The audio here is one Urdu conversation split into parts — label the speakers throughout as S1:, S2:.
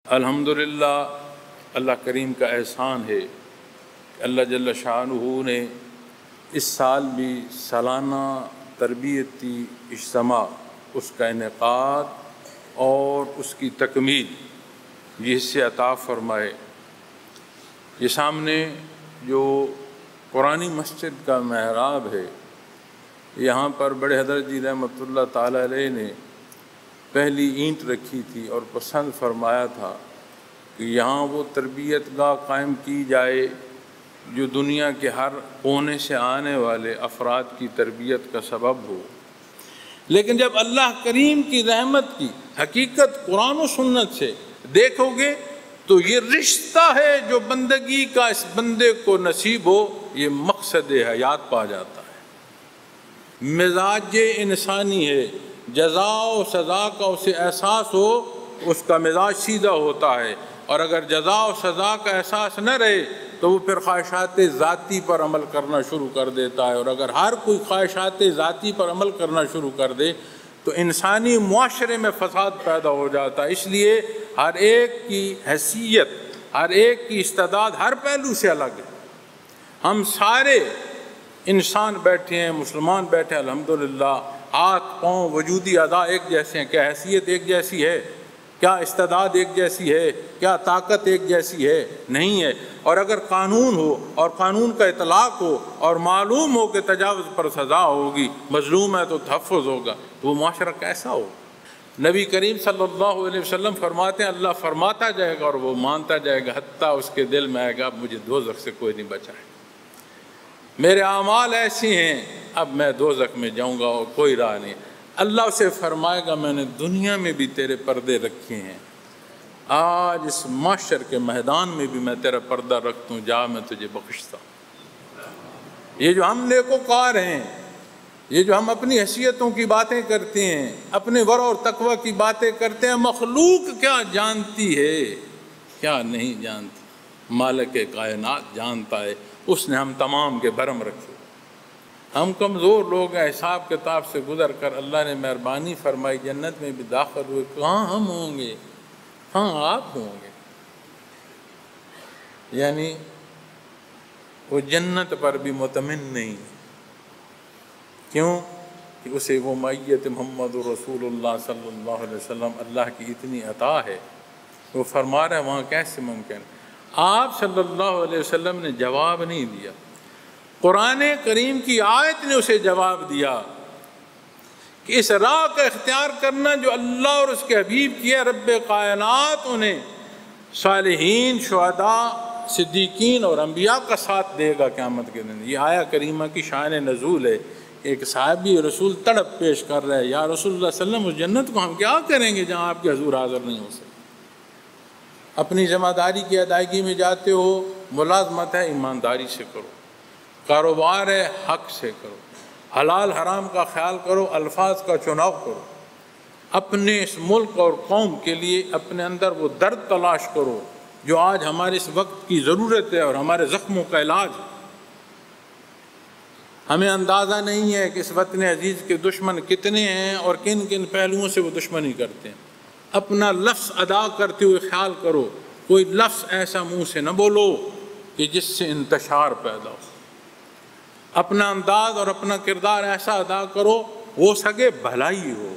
S1: الحمدللہ اللہ کریم کا احسان ہے کہ اللہ جل شانہ نے اس سال بھی سالانہ تربیتی اجتماع اس کا انعقاد اور اس کی تکمیل یہ سے عطا فرمائے۔ یہ سامنے جو قرآنی مسجد کا محراب ہے، یہاں پر بڑے حضرت جی رحمۃ اللہ تعالی علیہ نے پہلی اینٹ رکھی تھی اور پسند فرمایا تھا کہ یہاں وہ تربیت گاہ قائم کی جائے جو دنیا کے ہر کونے سے آنے والے افراد کی تربیت کا سبب ہو۔ لیکن جب اللہ کریم کی رحمت کی حقیقت قرآن و سنت سے دیکھو گے تو یہ رشتہ ہے جو بندگی کا اس بندے کو نصیب ہو، یہ مقصد حیات پا جاتا ہے۔ مزاج انسانی ہے، جزا و سزا کا اسے احساس ہو، اس کا مزاج سیدھا ہوتا ہے، اور اگر جزا و سزا کا احساس نہ رہے تو وہ پھر خواہشات ذاتی پر عمل کرنا شروع کر دیتا ہے، اور اگر ہر کوئی خواہشات ذاتی پر عمل کرنا شروع کر دے تو انسانی معاشرے میں فساد پیدا ہو جاتا ہے۔ اس لیے ہر ایک کی حیثیت، ہر ایک کی استعداد ہر پہلو سے الگ ہے۔ ہم سارے انسان بیٹھے ہیں، مسلمان بیٹھے ہیں، الحمدللہ ہاتھ پاؤں وجودی اعضاء ایک جیسے ہیں، کیا حیثیت ایک جیسی ہے؟ کیا استعداد ایک جیسی ہے؟ کیا طاقت ایک جیسی ہے؟ نہیں ہے۔ اور اگر قانون ہو اور قانون کا اطلاق ہو اور معلوم ہو کہ تجاوز پر سزا ہوگی، مظلوم ہے تو تحفظ ہوگا، تو وہ معاشرہ کیسا ہو؟ نبی کریم صلی اللہ علیہ وسلم فرماتے ہیں اللہ فرماتا جائے گا اور وہ مانتا جائے گا، حتیٰ اس کے دل میں آئے گا اب مجھے دوزخ سے کوئی نہیں بچائے، میرے اعمال ایسی ہیں اب میں دوزخ میں جاؤں گا اور کوئی راہ نہیں۔ اللہ اسے فرمائے گا میں نے دنیا میں بھی تیرے پردے رکھے ہیں، آج اس معاشر کے میدان میں بھی میں تیرا پردہ رکھتا ہوں، جا میں تجھے بخشتا ہوں۔ یہ جو ہم نیکوکار ہیں، یہ جو ہم اپنی حیثیتوں کی باتیں کرتے ہیں، اپنے ورع اور تقوی کی باتیں کرتے ہیں، مخلوق کیا جانتی ہے، کیا نہیں جانتی؟ مالک کائنات جانتا ہے، اس نے ہم تمام کے بھرم رکھے۔ ہم کمزور لوگ ہیں، حساب کتاب سے گزر کر اللہ نے مہربانی فرمائی جنت میں بھی داخل ہوئے، کہاں ہم ہوں گے، کہاں آپ ہوں گے؟ یعنی وہ جنت پر بھی مطمئن نہیں، کیوں کہ اسے وہ معیت محمد رسول اللہ صلی اللہ علیہ وسلم اللہ کی اتنی عطا ہے، وہ فرما رہے ہیں وہاں کیسے ممکن؟ آپ صلی اللہ علیہ وسلم نے جواب نہیں دیا، قرآن کریم کی آیت نے اسے جواب دیا کہ اس راہ کا اختیار کرنا جو اللہ اور اس کے حبیب کیا، رب کائنات انہیں صالحین، شہداء، صدیقین اور انبیاء کا ساتھ دے گا قیامت کے دن۔ یہ آیہ کریمہ کی شان نزول ہے۔ ایک صحابی رسول تڑپ پیش کر رہے ہیں، یا رسول اللہ صلی اللہ علیہ وسلم اس جنت کو ہم کیا کریں گے جہاں آپ کے حضور حاضر نہیں ہو سکتے؟ اپنی ذمہ داری کی ادائیگی میں جاتے ہو، ملازمت ہے ایمانداری سے کرو، کاروبار ہے حق سے کرو، حلال حرام کا خیال کرو، الفاظ کا چناؤ کرو، اپنے اس ملک اور قوم کے لیے اپنے اندر وہ درد تلاش کرو جو آج ہمارے اس وقت کی ضرورت ہے اور ہمارے زخموں کا علاج ہے۔ ہمیں اندازہ نہیں ہے کہ اس وطن عزیز کے دشمن کتنے ہیں اور کن کن پہلوؤں سے وہ دشمنی کرتے ہیں۔ اپنا لفظ ادا کرتے ہوئے خیال کرو، کوئی لفظ ایسا منہ سے نہ بولو کہ جس سے انتشار پیدا ہو۔ اپنا انداز اور اپنا کردار ایسا ادا کرو وہ سگے بھلائی ہو،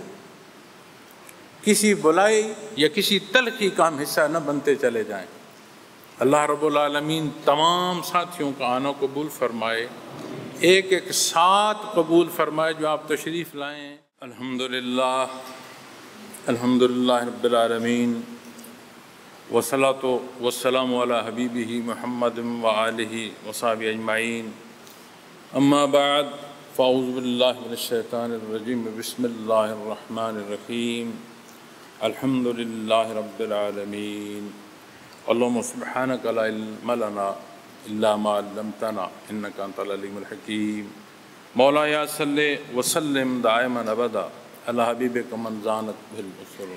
S1: کسی بلائی یا کسی تلخی کا ہم حصہ نہ بنتے چلے جائیں۔ اللہ رب العالمین تمام ساتھیوں کا آنا قبول فرمائے، ایک ایک ساتھ قبول فرمائے جو آپ تشریف لائے ہیں۔ الحمدللہ الحمدللہ رب العالمین، والصلاۃ والسلام علی حبیبہ محمد وآلہ وصحبہ اجمعین، اما بعد فاعوذ باللہ من الشیطان الرجیم، بسم اللہ الرحمن الرحیم، الحمدللہ رب العالمین، اللہم سبحانک لا علم لنا الا ما علمتنا انک انت العلیم الحکیم۔ مولایا صلی وسلم دائما ابدا علی حبیبک من زانت بالبصر۔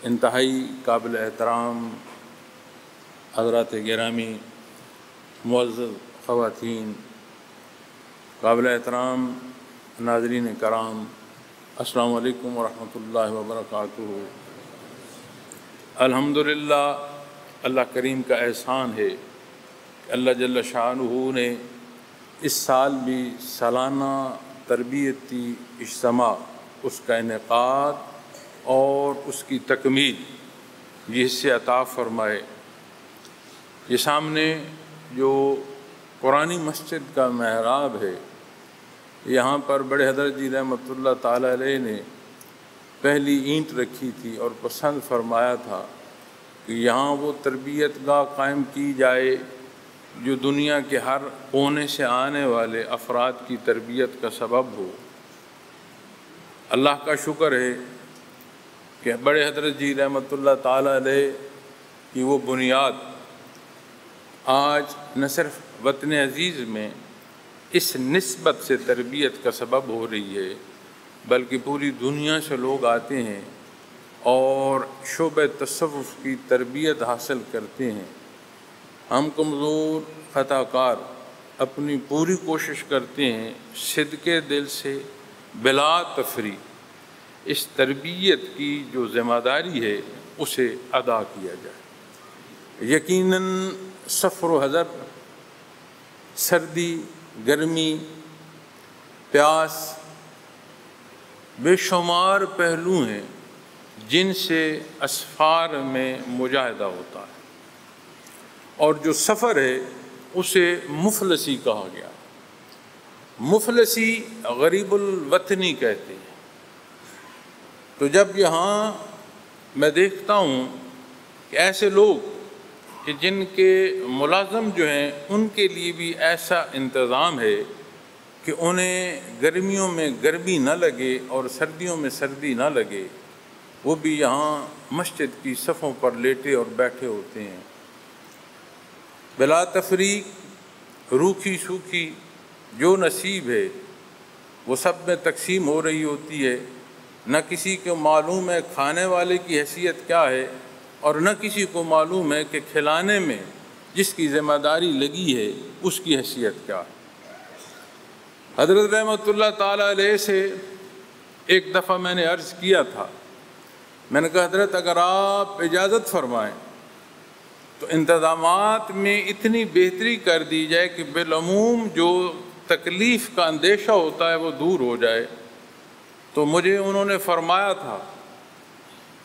S1: انتہائی قابل احترام حضرات گرامی، معزز خواتین، قابل احترام ناظرین کرام، السلام علیکم ورحمۃ اللہ وبرکاتہ۔ الحمدللہ اللہ کریم کا احسان ہے کہ اللہ جل شانہ نے اس سال بھی سالانہ تربیتی اجتماع اس کا انعقاد اور اس کی تکمیل یہ حصے عطا فرمائے۔ یہ سامنے جو قرآنی مسجد کا محراب ہے، یہاں پر بڑے حضرت جی رحمۃ اللہ تعالیٰ علیہ نے پہلی اینٹ رکھی تھی اور پسند فرمایا تھا کہ یہاں وہ تربیت گاہ قائم کی جائے جو دنیا کے ہر کونے سے آنے والے افراد کی تربیت کا سبب ہو۔ اللہ کا شکر ہے کہ بڑے حضرت جی رحمۃ اللہ تعالیٰ علیہ کی وہ بنیاد آج نہ صرف وطن عزیز میں اس نسبت سے تربیت کا سبب ہو رہی ہے، بلکہ پوری دنیا سے لوگ آتے ہیں اور شعبہ تصوف کی تربیت حاصل کرتے ہیں۔ ہم کمزور خطا کار اپنی پوری کوشش کرتے ہیں صدقے دل سے بلا تفریق اس تربیت کی جو ذمہ داری ہے اسے ادا کیا جائے۔ یقیناً سفر و حضر، سردی، گرمی، پیاس، بے شمار پہلو ہیں جن سے اسفار میں مجاہدہ ہوتا ہے، اور جو سفر ہے اسے مفلسی کہا گیا۔ مفلسی غریب الوطنی کہتے ہیں۔ تو جب یہاں میں دیکھتا ہوں کہ ایسے لوگ کہ جن کے ملازم جو ہیں ان کے لیے بھی ایسا انتظام ہے کہ انہیں گرمیوں میں گرمی نہ لگے اور سردیوں میں سردی نہ لگے، وہ بھی یہاں مسجد کی صفوں پر لیٹے اور بیٹھے ہوتے ہیں۔ بلا تفریق روکھی سوکھی جو نصیب ہے وہ سب میں تقسیم ہو رہی ہوتی ہے۔ نہ کسی کو معلوم ہے کھانے والے کی حیثیت کیا ہے، اور نہ کسی کو معلوم ہے کہ کھلانے میں جس کی ذمہ داری لگی ہے اس کی حیثیت کیا ہے۔ حضرت رحمۃ اللہ تعالیٰ علیہ سے ایک دفعہ میں نے عرض کیا تھا، میں نے کہا حضرت اگر آپ اجازت فرمائیں تو انتظامات میں اتنی بہتری کر دی جائے کہ بالعموم جو تکلیف کا اندیشہ ہوتا ہے وہ دور ہو جائے۔ تو مجھے انہوں نے فرمایا تھا،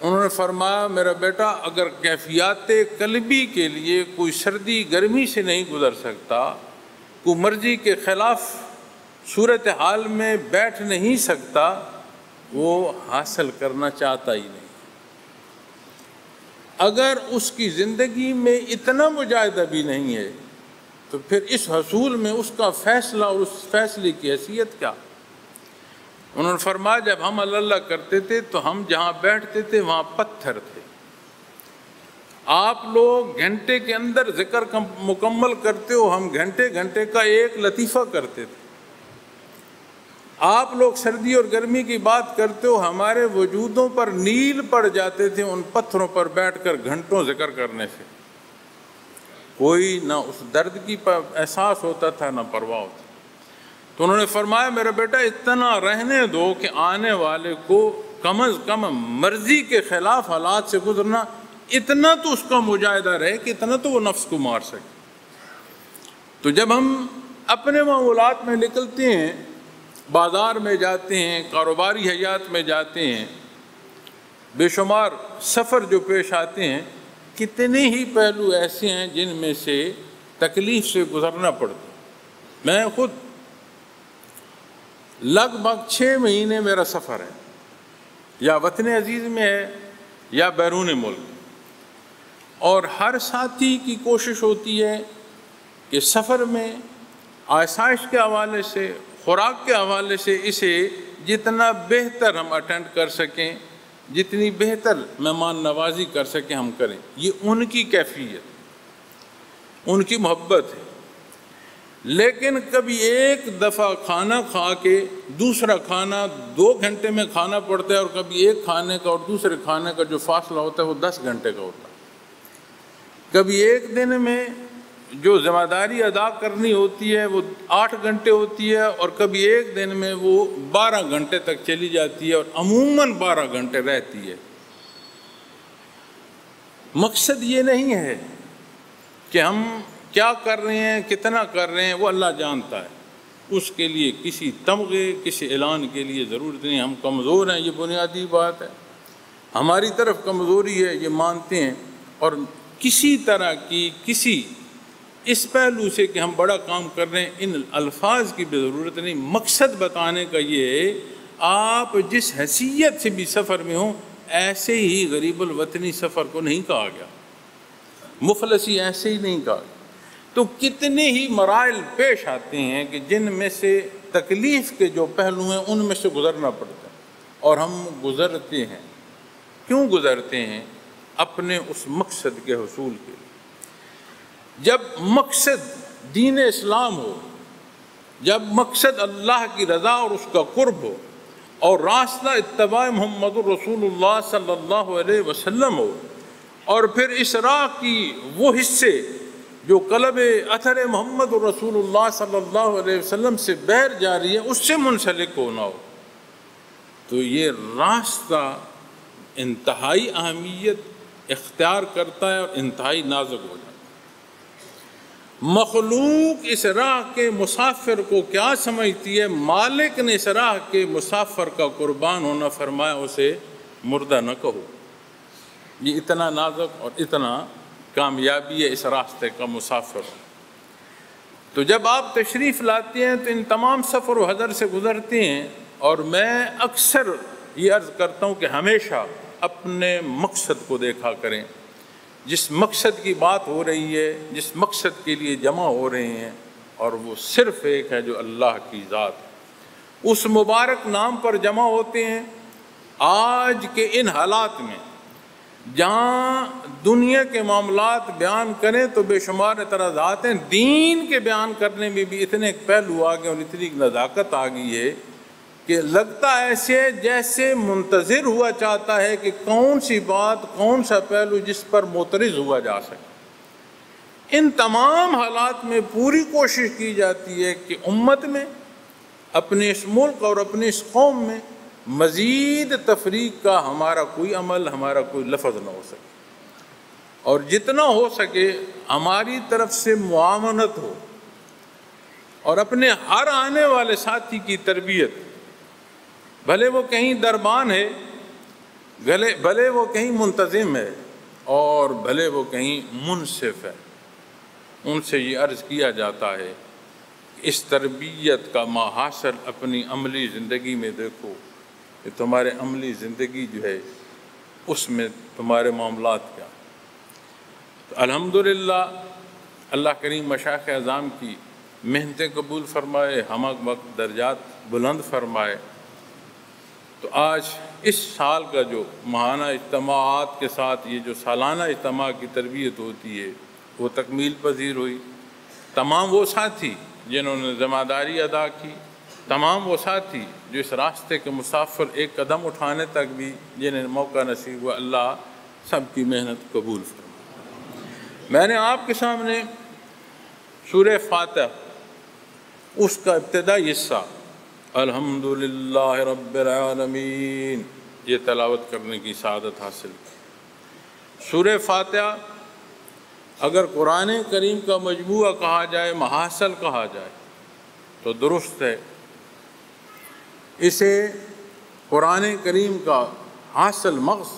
S1: انہوں نے فرمایا میرا بیٹا اگر کیفیات قلبی کے لیے کوئی سردی گرمی سے نہیں گزر سکتا، کوئی مرضی کے خلاف صورتحال میں بیٹھ نہیں سکتا، وہ حاصل کرنا چاہتا ہی نہیں۔ اگر اس کی زندگی میں اتنا مجاہدہ بھی نہیں ہے تو پھر اس حصول میں اس کا فیصلہ اور اس فیصلے کی حیثیت کیا؟ انہوں نے فرمایا جب ہم اللہ کرتے تھے تو ہم جہاں بیٹھتے تھے وہاں پتھر تھے، آپ لوگ گھنٹے کے اندر ذکر مکمل کرتے ہو، ہم گھنٹے گھنٹے کا ایک لطیفہ کرتے تھے۔ آپ لوگ سردی اور گرمی کی بات کرتے ہو، ہمارے وجودوں پر نیل پڑ جاتے تھے ان پتھروں پر بیٹھ کر گھنٹوں ذکر کرنے سے۔ کوئی نہ اس درد کی احساس ہوتا تھا نہ پرواہ ہوتی۔ تو انہوں نے فرمایا میرا بیٹا اتنا رہنے دو کہ آنے والے کو کم از کم مرضی کے خلاف حالات سے گزرنا اتنا تو اس کا مجاہدہ رہے کہ اتنا تو وہ نفس کو مار سکے۔ تو جب ہم اپنے معمولات میں نکلتے ہیں، بازار میں جاتے ہیں، کاروباری حیات میں جاتے ہیں، بے شمار سفر جو پیش آتے ہیں، کتنے ہی پہلو ایسے ہیں جن میں سے تکلیف سے گزرنا پڑتا۔ میں خود لگ بھگ 6 مہینے میرا سفر ہے، یا وطن عزیز میں ہے یا بیرون ملک، اور ہر ساتھی کی کوشش ہوتی ہے کہ سفر میں آسائش کے حوالے سے، خوراک کے حوالے سے اسے جتنا بہتر ہم اٹینڈ کر سکیں، جتنی بہتر مہمان نوازی کر سکیں ہم کریں۔ یہ ان کی کیفیت، ان کی محبت ہے۔ لیکن کبھی ایک دفعہ کھانا کھا کے دوسرا کھانا 2 گھنٹے میں کھانا پڑتا ہے، اور کبھی ایک کھانے کا اور دوسرے کھانے کا جو فاصلہ ہوتا ہے وہ 10 گھنٹے کا ہوتا ہے۔ کبھی ایک دن میں جو ذمہ داری ادا کرنی ہوتی ہے وہ 8 گھنٹے ہوتی ہے، اور کبھی ایک دن میں وہ 12 گھنٹے تک چلی جاتی ہے، اور عموماً 12 گھنٹے رہتی ہے۔ مقصد یہ نہیں ہے کہ ہم کیا کر رہے ہیں، کتنا کر رہے ہیں، وہ اللہ جانتا ہے۔ اس کے لیے کسی تمغے، کسی اعلان کے لیے ضرورت نہیں۔ ہم کمزور ہیں، یہ بنیادی بات ہے، ہماری طرف کمزوری ہے، یہ مانتے ہیں، اور کسی طرح کی کسی اس پہلو سے کہ ہم بڑا کام کر رہے ہیں، ان الفاظ کی بھی ضرورت نہیں۔ مقصد بتانے کا یہ ہے، آپ جس حیثیت سے بھی سفر میں ہوں، ایسے ہی غریب الوطنی سفر کو نہیں کہا گیا، مفلسی ایسے ہی نہیں کہا گیا۔ تو کتنے ہی مراحل پیش آتے ہیں کہ جن میں سے تکلیف کے جو پہلو ہیں ان میں سے گزرنا پڑتا ہے، اور ہم گزرتے ہیں۔ کیوں گزرتے ہیں؟ اپنے اس مقصد کے حصول کے لیے۔ جب مقصد دین اسلام ہو، جب مقصد اللہ کی رضا اور اس کا قرب ہو، اور راستہ اتباع محمد الرسول اللہ صلی اللہ علیہ وسلم ہو، اور پھر اس راہ کی وہ حصے جو قلب اثر محمد الرسول اللہ صلی اللہ علیہ وسلم سے بہر جاری ہے، اس سے منسلک ہونا ہو، تو یہ راستہ انتہائی اہمیت اختیار کرتا ہے اور انتہائی نازک ہو جاتا ہے۔ مخلوق اس راہ کے مسافر کو کیا سمجھتی ہے؟ مالک نے اس راہ کے مسافر کا قربان ہونا فرمایا، اسے مردہ نہ کہو۔ یہ اتنا نازک اور اتنا کامیابی ہے اس راستے کا مسافر۔ تو جب آپ تشریف لاتے ہیں تو ان تمام سفر و حضر سے گزرتے ہیں، اور میں اکثر یہ عرض کرتا ہوں کہ ہمیشہ اپنے مقصد کو دیکھا کریں۔ جس مقصد کی بات ہو رہی ہے، جس مقصد کے لیے جمع ہو رہے ہیں، اور وہ صرف ایک ہے جو اللہ کی ذات ہے، اس مبارک نام پر جمع ہوتے ہیں۔ آج کے ان حالات میں جہاں دنیا کے معاملات بیان کریں تو بے شمار اعتراضات ہیں، دین کے بیان کرنے میں بھی اتنے پہلو آ گئے اور اتنی نزاکت آ گئی ہے کہ لگتا ایسے جیسے منتظر ہوا چاہتا ہے کہ کون سی بات، کون سا پہلو جس پر معترض ہوا جا سکے۔ ان تمام حالات میں پوری کوشش کی جاتی ہے کہ امت میں، اپنے اس ملک اور اپنے اس قوم میں مزید تفریق کا ہمارا کوئی عمل، ہمارا کوئی لفظ نہ ہو سکے، اور جتنا ہو سکے ہماری طرف سے معاونت ہو، اور اپنے ہر آنے والے ساتھی کی تربیت، بھلے وہ کہیں دربان ہے، بھلے وہ کہیں منتظم ہے، اور بھلے وہ کہیں منصف ہے، ان سے یہ عرض کیا جاتا ہے کہ اس تربیت کا محاصل اپنی عملی زندگی میں دیکھو کہ تمہارے عملی زندگی جو ہے اس میں تمہارے معاملات کیا۔ تو الحمدللہ اللہ کریم مشائخ اعظام کی محنتیں قبول فرمائے، ہمہ وقت درجات بلند فرمائے۔ تو آج اس سال کا جو ماہانہ اجتماعات کے ساتھ یہ جو سالانہ اجتماع کی تربیت ہوتی ہے وہ تکمیل پذیر ہوئی۔ تمام وہ ساتھی جنہوں نے ذمہ داری ادا کی، تمام وہ ساتھی جو اس راستے کے مسافر ایک قدم اٹھانے تک بھی جنہیں موقع نصیب ہوا، اللہ سب کی محنت قبول فرمائے۔ میں نے آپ کے سامنے سورہ فاتحہ اس کا ابتدائی حصہ الحمدللہ رب العالمین یہ تلاوت کرنے کی سعادت حاصل کی۔ سورہ فاتحہ اگر قرآن کریم کا مجموعہ کہا جائے، محاصل کہا جائے تو درست ہے۔ اسے قرآن کریم کا حاصل مغز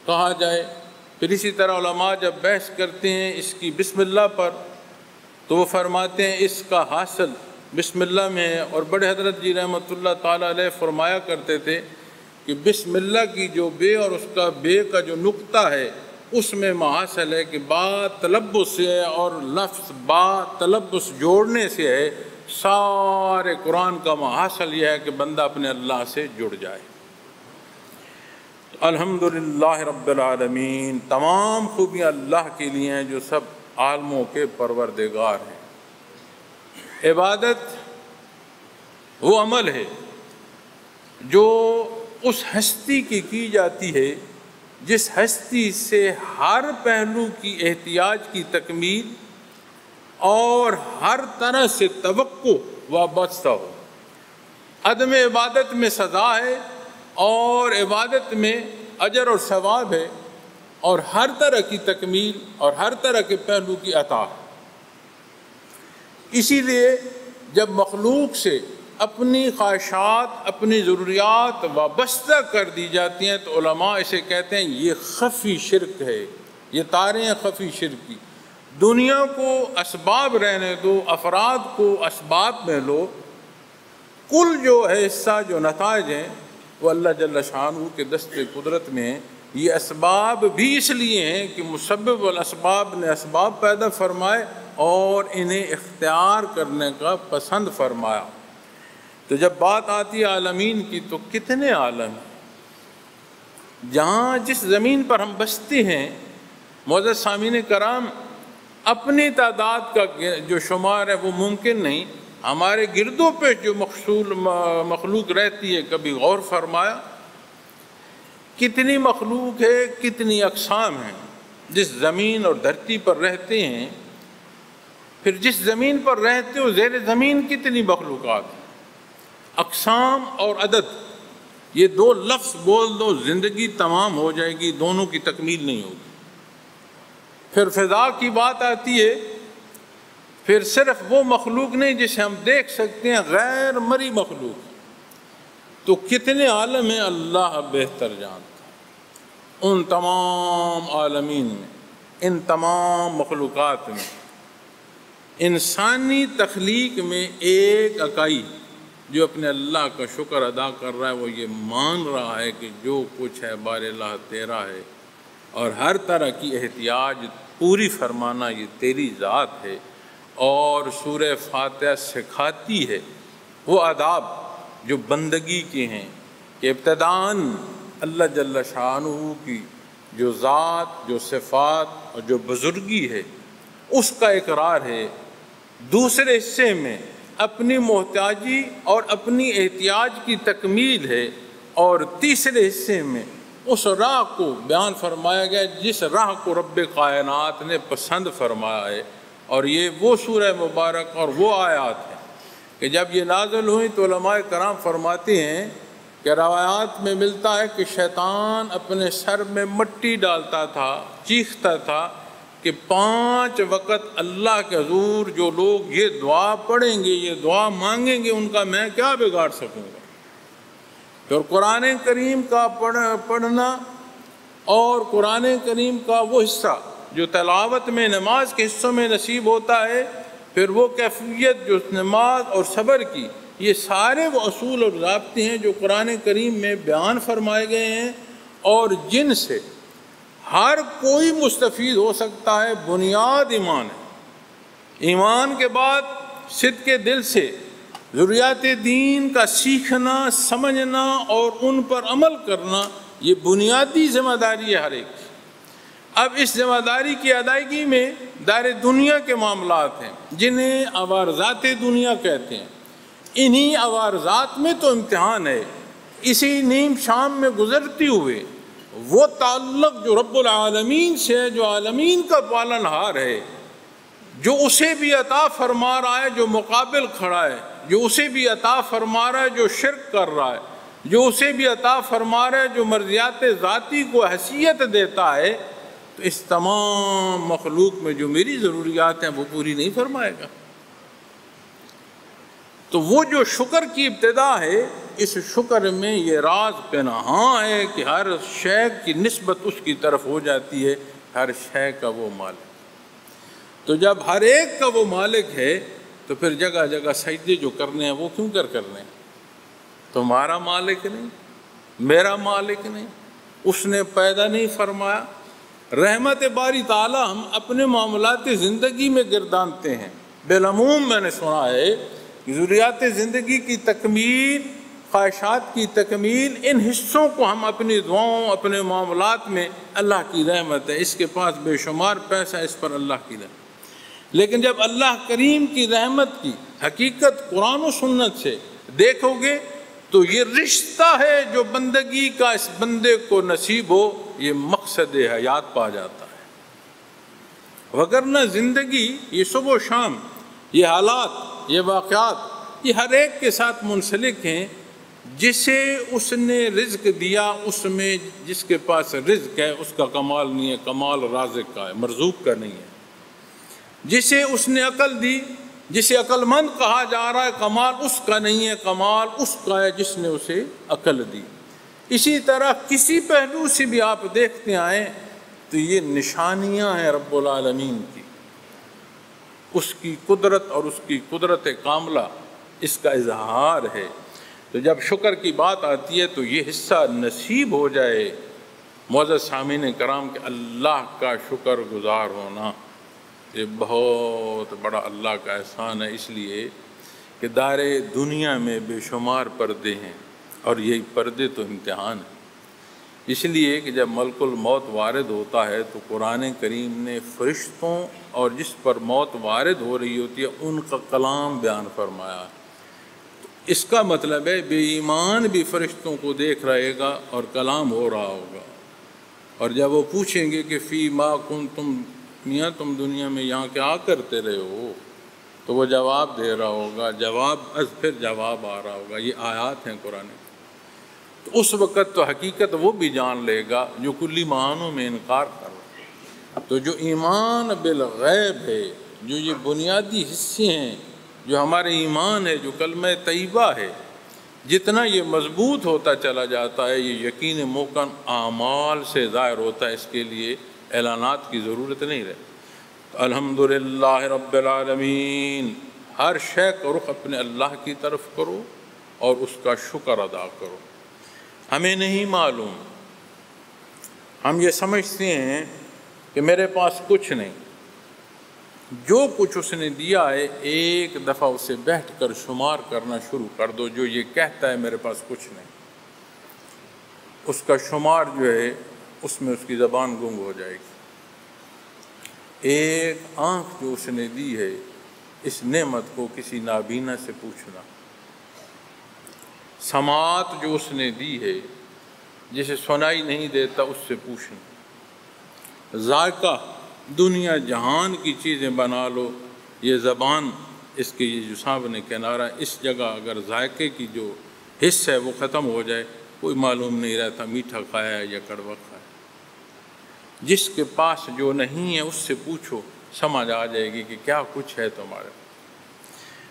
S1: کہا جائے۔ پھر اسی طرح علماء جب بحث کرتے ہیں اس کی بسم اللہ پر تو وہ فرماتے ہیں اس کا حاصل بسم اللہ میں ہے، اور بڑے حضرت جی رحمۃ اللہ تعالیٰ علیہ فرمایا کرتے تھے کہ بسم اللہ کی جو بے اور اس کا بے کا جو نقطہ ہے اس میں محاصل ہے کہ با تلبس سے ہے، اور لفظ با تلبس جوڑنے سے ہے۔ سارے قرآن کا محاصل یہ ہے کہ بندہ اپنے اللہ سے جڑ جائے۔ الحمدللہ رب العالمین، تمام خوبیاں اللہ کے لیے ہیں جو سب عالموں کے پروردگار ہیں۔ عبادت وہ عمل ہے جو اس ہستی کی جاتی ہے جس ہستی سے ہر پہلو کی احتیاج کی تکمیل اور ہر طرح سے توقع وابستہ ہو۔ عدم عبادت میں سزا ہے اور عبادت میں اجر اور ثواب ہے، اور ہر طرح کی تکمیل اور ہر طرح کے پہلو کی عطا ہے۔ اسی لیے جب مخلوق سے اپنی خواہشات، اپنی ضروریات وابستہ کر دی جاتی ہیں تو علماء اسے کہتے ہیں یہ خفی شرک ہے، یہ تاریں ہیں خفی شرک کی۔ دنیا کو اسباب رہنے دو، افراد کو اسباب میں لو، کل جو ہے حصہ جو نتائج ہیں وہ اللہ جل شانہ کے دست قدرت میں ہیں۔ یہ اسباب بھی اس لیے ہیں کہ مسبب الاسباب نے اسباب پیدا فرمائے اور انہیں اختیار کرنے کا پسند فرمایا۔ تو جب بات آتی ہے عالمین کی تو کتنے عالم ہیں جہاں جس زمین پر ہم بستے ہیں، معزز سامعین کرام، اپنی تعداد کا جو شمار ہے وہ ممکن نہیں۔ ہمارے گردوں پہ جو مخلوق رہتی ہے، کبھی غور فرمایا کتنی مخلوق ہے، کتنی اقسام ہیں جس زمین اور دھرتی پر رہتے ہیں۔ پھر جس زمین پر رہتے ہو زیر زمین کتنی مخلوقات ہیں۔ اقسام اور عدد، یہ دو لفظ بول دو زندگی تمام ہو جائے گی، دونوں کی تکمیل نہیں ہوگی۔ پھر فضا کی بات آتی ہے، پھر صرف وہ مخلوق نہیں جسے ہم دیکھ سکتے ہیں، غیر مری مخلوق۔ تو کتنے عالم ہیں اللہ بہتر جانتا۔ ان تمام عالمین میں، ان تمام مخلوقات میں، انسانی تخلیق میں ایک اکائی جو اپنے اللہ کا شکر ادا کر رہا ہے، وہ یہ مان رہا ہے کہ جو کچھ ہے بار اللہ تیرا ہے، اور ہر طرح کی احتیاج پوری فرمانا یہ تیری ذات ہے۔ اور سورہ فاتحہ سکھاتی ہے وہ آداب جو بندگی کے ہیں کہ ابتداً اللہ جل شانہ کی جو ذات، جو صفات اور جو بزرگی ہے اس کا اقرار ہے، دوسرے حصے میں اپنی محتاجی اور اپنی احتیاج کی تکمیل ہے، اور تیسرے حصے میں اس راہ کو بیان فرمایا گیا جس راہ کو رب کائنات نے پسند فرمایا ہے۔ اور یہ وہ سورہ مبارک اور وہ آیات ہیں کہ جب یہ نازل ہوئی تو علماء کرام فرماتے ہیں کہ روایات میں ملتا ہے کہ شیطان اپنے سر میں مٹی ڈالتا تھا، چیختا تھا کہ 5 وقت اللہ کے حضور جو لوگ یہ دعا پڑھیں گے، یہ دعا مانگیں گے، ان کا میں کیا بگاڑ سکوں گا۔ پھر قرآن کریم کا پڑھنا اور قرآن کریم کا وہ حصہ جو تلاوت میں نماز کے حصوں میں نصیب ہوتا ہے، پھر وہ کیفیت جو نماز اور صبر کی، یہ سارے وہ اصول اور ضابطے ہیں جو قرآن کریم میں بیان فرمائے گئے ہیں اور جن سے ہر کوئی مستفید ہو سکتا ہے۔ بنیاد ایمان ہے۔ ایمان کے بعد صدق دل سے ضروریات دین کا سیکھنا، سمجھنا اور ان پر عمل کرنا، یہ بنیادی ذمہ داری ہے ہر ایک کی۔ اب اس ذمہ داری کی ادائیگی میں دار دنیا کے معاملات ہیں جنہیں عوارضات دنیا کہتے ہیں۔ انہی عوارضات میں تو امتحان ہے۔ اسی نیم شام میں گزرتی ہوئے وہ تعلق جو رب العالمین سے ہے، جو عالمین کا پالن ہار ہے، جو اسے بھی عطا فرما رہا ہے جو مقابل کھڑا ہے، جو اسے بھی عطا فرما رہا ہے جو شرک کر رہا ہے، جو اسے بھی عطا فرما رہا ہے جو مرضیات ذاتی کو حیثیت دیتا ہے، تو اس تمام مخلوق میں جو میری ضروریات ہیں وہ پوری نہیں فرمائے گا۔ تو وہ جو شکر کی ابتدا ہے، اس شکر میں یہ راز پنہاں ہے کہ ہر شے کی نسبت اس کی طرف ہو جاتی ہے، ہر شے کا وہ مالک۔ تو جب ہر ایک کا وہ مالک ہے تو پھر جگہ جگہ سجدے جو کرنے ہیں وہ کیوں کرنے ہیں؟ تمہارا مالک نہیں، میرا مالک نہیں، اس نے پیدا نہیں فرمایا۔ رحمت باری تعالیٰ ہم اپنے معاملات زندگی میں گردانتے ہیں۔ بالعموم میں نے سنا ہے کہ ضروریات زندگی کی تکمیل، خواہشات کی تکمیل، ان حصوں کو ہم اپنی دعاؤں، اپنے معاملات میں اللہ کی رحمت ہے، اس کے پاس بے شمار پیسہ، اس پر اللہ کی رحمت۔ لیکن جب اللہ کریم کی رحمت کی حقیقت قرآن و سنت سے دیکھو گے تو یہ رشتہ ہے جو بندگی کا اس بندے کو نصیب ہو، یہ مقصد حیات پا جاتا ہے۔ وگرنہ زندگی یہ صبح و شام، یہ حالات، یہ واقعات، یہ ہر ایک کے ساتھ منسلک ہیں۔ جسے اس نے رزق دیا اس میں جس کے پاس رزق ہے اس کا کمال نہیں ہے، کمال رازق کا ہے، مرزوق کا نہیں ہے۔ جسے اس نے عقل دی، جسے عقل مند کہا جا رہا ہے، کمال اس کا نہیں ہے، کمال اس کا ہے جس نے اسے عقل دی۔ اسی طرح کسی پہلو سے بھی آپ دیکھتے آئیں تو یہ نشانیاں ہیں رب العالمین کی، اس کی قدرت اور اس کی قدرت کاملہ، اس کا اظہار ہے۔ تو جب شکر کی بات آتی ہے تو یہ حصہ نصیب ہو جائے معزز سامعین کرام کہ اللہ کا شکر گزار ہونا، یہ بہت بڑا اللہ کا احسان ہے، اس لیے کہ دار دنیا میں بے شمار پردے ہیں اور یہی پردے تو امتحان ہیں۔ اس لیے کہ جب ملک الموت وارد ہوتا ہے تو قرآن کریم نے فرشتوں اور جس پر موت وارد ہو رہی ہوتی ہے ان کا کلام بیان فرمایا۔ اس کا مطلب ہے بے ایمان بھی فرشتوں کو دیکھ رہے گا اور کلام ہو رہا ہوگا، اور جب وہ پوچھیں گے کہ فی ما کنتم، میاں تم دنیا میں یہاں کیا کرتے رہے ہو، تو وہ جواب دے رہا ہوگا، جواب از پھر جواب آ رہا ہوگا۔ یہ آیات ہیں قرآن کی۔ تو اس وقت تو حقیقت وہ بھی جان لے گا جو کلی معانوں میں انکار کر رہا ہے۔ تو جو ایمان بالغیب ہے، جو یہ بنیادی حصے ہیں، جو ہمارے ایمان ہے، جو کلمہ طیبہ ہے، جتنا یہ مضبوط ہوتا چلا جاتا ہے یہ یقین محکم اعمال سے ظاہر ہوتا ہے، اس کے لیے اعلانات کی ضرورت نہیں رہتی۔ الحمدللہ رب العالمین، ہر شے کا رخ اپنے اللہ کی طرف کرو اور اس کا شکر ادا کرو۔ ہمیں نہیں معلوم، ہم یہ سمجھتے ہیں کہ میرے پاس کچھ نہیں، جو کچھ اس نے دیا ہے ایک دفعہ اسے بیٹھ کر شمار کرنا شروع کر دو۔ جو یہ کہتا ہے میرے پاس کچھ نہیں، اس کا شمار جو ہے اس میں اس کی زبان گنگ ہو جائے گی۔ ایک آنکھ جو اس نے دی ہے، اس نعمت کو کسی نابینا سے پوچھنا۔ سماعت جو اس نے دی ہے، جسے سنائی نہیں دیتا اس سے پوچھنا۔ ذائقہ، دنیا جہان کی چیزیں بنا لو، یہ زبان اس کے یہ جو سامنے کنارہ، اس جگہ اگر ذائقے کی جو حص ہے وہ ختم ہو جائے، کوئی معلوم نہیں رہتا میٹھا کھایا ہے یا کڑوا کھایا۔ جس کے پاس جو نہیں ہے اس سے پوچھو، سمجھ آ جائے گی کہ کیا کچھ ہے تمہارے۔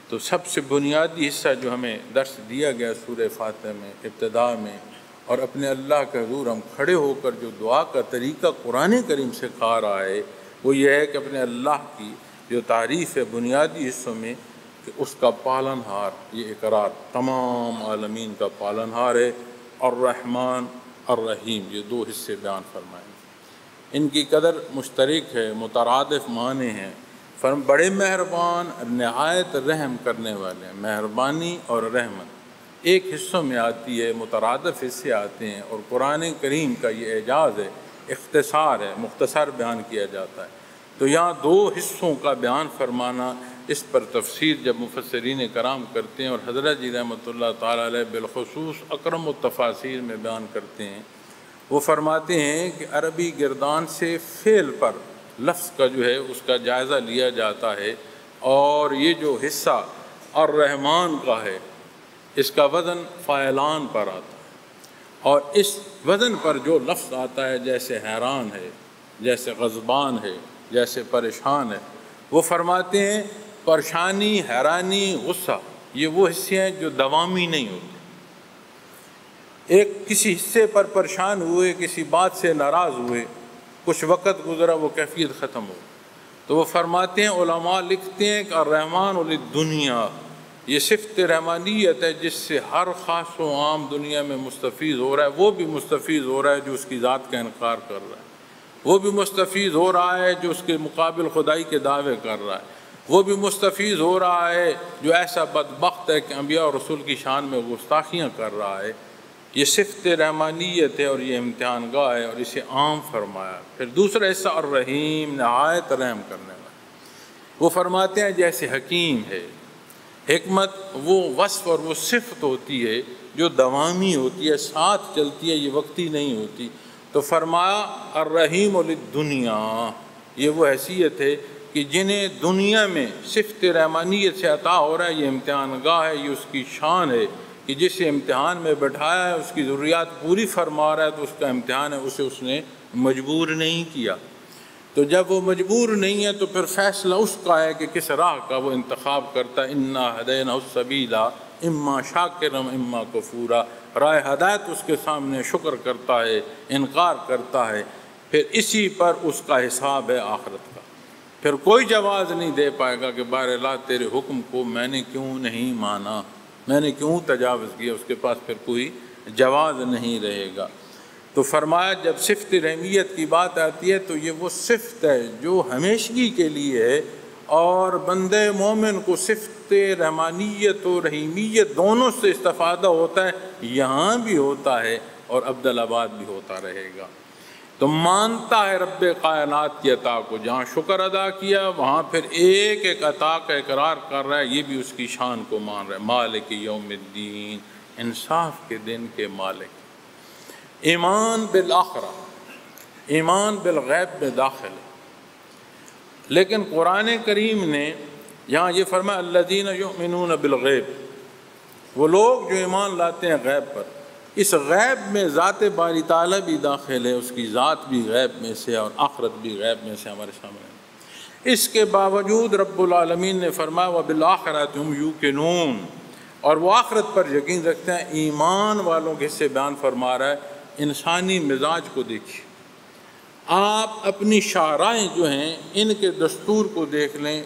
S1: تو سب سے بنیادی حصہ جو ہمیں درس دیا گیا سورہ فاتحہ میں ابتدا میں، اور اپنے اللہ کے حضور ہم کھڑے ہو کر جو دعا کا طریقہ قرآن کریم سے کھا رہا ہے، وہ یہ ہے کہ اپنے اللہ کی جو تعریف ہے بنیادی حصوں میں کہ اس کا پالن ہار، یہ اقرار تمام عالمین کا پالن ہار ہے، الرحمن الرحیم، یہ دو حصے بیان فرمائیں۔ ان کی قدر مشترک ہے، مترادف معنی ہیں۔ بڑے مہربان، نہایت رحم کرنے والے ہیں۔ مہربانی اور رحمت ایک حصوں میں آتی ہے، مترادف حصے آتے ہیں، اور قرآن کریم کا یہ اعجاز ہے، اختصار ہے، مختصر بیان کیا جاتا ہے۔ تو یہاں دو حصوں کا بیان فرمانا، اس پر تفسیر جب مفسرین کرام کرتے ہیں، اور حضرت جی رحمۃ اللہ تعالیٰ علیہ بالخصوص اکرم التفاسیر میں بیان کرتے ہیں، وہ فرماتے ہیں کہ عربی گردان سے فعل پر لفظ کا جو ہے اس کا جائزہ لیا جاتا ہے، اور یہ جو حصہ الرحمن کا ہے اس کا وزن فاعلان پر آتا ہے، اور اس وزن پر جو لفظ آتا ہے جیسے حیران ہے، جیسے غضبان ہے، جیسے پریشان ہے، وہ فرماتے ہیں پریشانی، حیرانی، غصہ یہ وہ حصے ہیں جو دوامی نہیں ہوتے۔ ایک کسی حصے پر پریشان ہوئے، کسی بات سے ناراض ہوئے، کچھ وقت گزرا وہ کیفیت ختم ہو، تو وہ فرماتے ہیں، علماء لکھتے ہیں کہ الرحمن للدنیا، یہ صفت رحمانیت ہے جس سے ہر خاص و عام دنیا میں مستفیض ہو رہا ہے۔ وہ بھی مستفیض ہو رہا ہے جو اس کی ذات کا انکار کر رہا ہے، وہ بھی مستفیض ہو رہا ہے جو اس کے مقابل خدائی کے دعوے کر رہا ہے، وہ بھی مستفیض ہو رہا ہے جو ایسا بدبخت ہے کہ انبیاء اور رسول کی شان میں گستاخیاں کر رہا ہے۔ یہ صفت رحمانیت ہے اور یہ امتحان گاہ ہے، اور اسے عام فرمایا۔ پھر دوسرا حصہ الرحیم، نہایت رحم کرنے والا، وہ فرماتے ہیں جیسے حکیم ہے۔ حکمت وہ وصف اور وہ صفت ہوتی ہے جو دوامی ہوتی ہے، ساتھ چلتی ہے، یہ وقتی نہیں ہوتی۔ تو فرمایا الرحیم للدنیا، یہ وہ حیثیت ہے کہ جنہیں دنیا میں صفت رحمانیت سے عطا ہو رہا ہے، یہ امتحان گاہ ہے، یہ اس کی شان ہے کہ جسے امتحان میں بٹھایا ہے اس کی ضروریات پوری فرما رہا ہے تو اس کا امتحان ہے، اسے اس نے مجبور نہیں کیا۔ تو جب وہ مجبور نہیں ہے تو پھر فیصلہ اس کا ہے کہ کس راہ کا وہ انتخاب کرتا ہے۔ انا ہدینہ السبیل اما شاکرا اما کفورا، راہ ہدایت اس کے سامنے شکر کرتا ہے، انکار کرتا ہے، پھر اسی پر اس کا حساب ہے آخرت کا۔ پھر کوئی جواز نہیں دے پائے گا کہ بار اللہ تیرے حکم کو میں نے کیوں نہیں مانا، میں نے کیوں تجاوز کیا، اس کے پاس پھر کوئی جواز نہیں رہے گا۔ تو فرمایا جب صفت رحمیت کی بات آتی ہے تو یہ وہ صفت ہے جو ہمیشگی کے لیے ہے، اور بندے مومن کو صفت رحمانیت و رحیمیت دونوں سے استفادہ ہوتا ہے، یہاں بھی ہوتا ہے اور عبدالآباد بھی ہوتا رہے گا۔ تو مانتا ہے رب کائنات کی عطا کو، جہاں شکر ادا کیا وہاں پھر ایک ایک عطا کا اقرار کر رہا ہے، یہ بھی اس کی شان کو مان رہا ہے۔ مالک یوم الدین، انصاف کے دن کے مالک۔ ایمان بالآخرہ، ایمان بالغیب میں داخل ہے، لیکن قرآن کریم نے یہاں یہ فرمایا الذین یؤمنون بالغیب، وہ لوگ جو ایمان لاتے ہیں غیب پر۔ اس غیب میں ذات باری تعالیٰ بھی داخل ہے، اس کی ذات بھی غیب میں سے اور آخرت بھی غیب میں سے ہمارے سامنے ہے۔ اس کے باوجود رب العالمین نے فرمایا وبالآخرۃ ہم یوقنون، اور وہ آخرت پر یقین رکھتے ہیں۔ ایمان والوں کے سے بیان فرما رہا ہے۔ انسانی مزاج کو دیکھیے، آپ اپنی شاہراہیں جو ہیں ان کے دستور کو دیکھ لیں،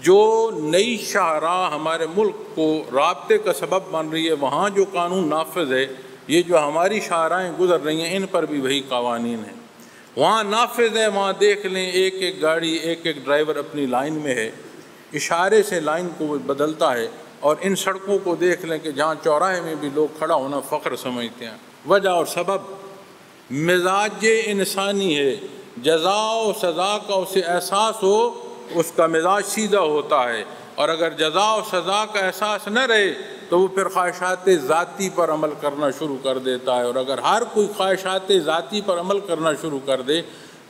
S1: جو نئی شاہراہ ہمارے ملک کو رابطے کا سبب بن رہی ہے، وہاں جو قانون نافذ ہے، یہ جو ہماری شاہراہیں گزر رہی ہیں ان پر بھی وہی قوانین ہیں، وہاں نافذ ہے۔ وہاں دیکھ لیں ایک ایک گاڑی، ایک ایک ڈرائیور اپنی لائن میں ہے، اشارے سے لائن کو بدلتا ہے۔ اور ان سڑکوں کو دیکھ لیں کہ جہاں چوراہے میں بھی لوگ کھڑا ہونا فخر سمجھتے ہیں، وجہ اور سبب مزاج انسانی ہے۔ جزا و سزا کا اسے احساس ہو، اس کا مزاج سیدھا ہوتا ہے، اور اگر جزا و سزا کا احساس نہ رہے تو وہ پھر خواہشات ذاتی پر عمل کرنا شروع کر دیتا ہے، اور اگر ہر کوئی خواہشات ذاتی پر عمل کرنا شروع کر دے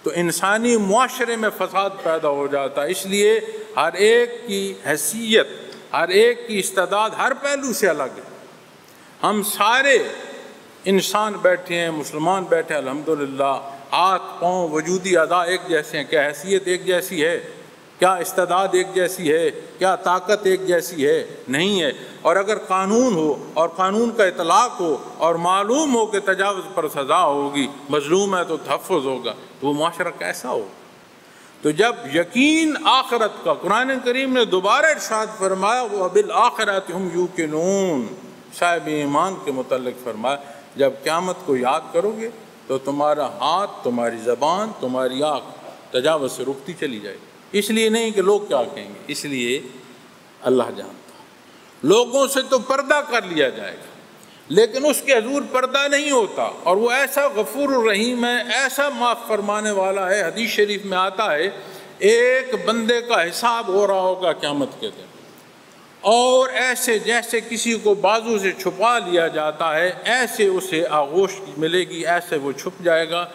S1: تو انسانی معاشرے میں فساد پیدا ہو جاتا ہے۔ اس لیے ہر ایک کی حیثیت، ہر ایک کی استعداد ہر پہلو سے الگ ہے۔ ہم سارے انسان بیٹھے ہیں، مسلمان بیٹھے ہیں، الحمدللہ، ہاتھ پاؤں وجودی اعضاء ایک جیسے ہیں، کیا حیثیت ایک جیسی ہے؟ کیا استعداد ایک جیسی ہے؟ کیا طاقت ایک جیسی ہے؟ نہیں ہے۔ اور اگر قانون ہو اور قانون کا اطلاق ہو اور معلوم ہو کہ تجاوز پر سزا ہوگی، مظلوم ہے تو تحفظ ہوگا، تو وہ معاشرہ کیسا ہو؟ تو جب یقین آخرت کا قرآن کریم نے دوبارہ ارشاد فرمایا وَبِالْآخِرَةِ هُمْ يُوقِنُونَ، صاحب ایمان کے متعلق فرمایا جب قیامت کو یاد کرو گے تو تمہارا ہاتھ، تمہاری زبان، تمہاری آنکھ تجاوز سے رکتی چلی جائے گی۔ اس لیے نہیں کہ لوگ کیا کہیں گے، اس لیے اللہ جانتا۔ لوگوں سے تو پردہ کر لیا جائے گا لیکن اس کے حضور پردہ نہیں ہوتا، اور وہ ایسا غفور الرحیم ہے، ایسا معاف فرمانے والا ہے۔ حدیث شریف میں آتا ہے ایک بندے کا حساب ہو رہا ہوگا قیامت کے دن، اور ایسے جیسے کسی کو بازو سے چھپا لیا جاتا ہے ایسے اسے آغوش ملے گی، ایسے وہ چھپ جائے گا،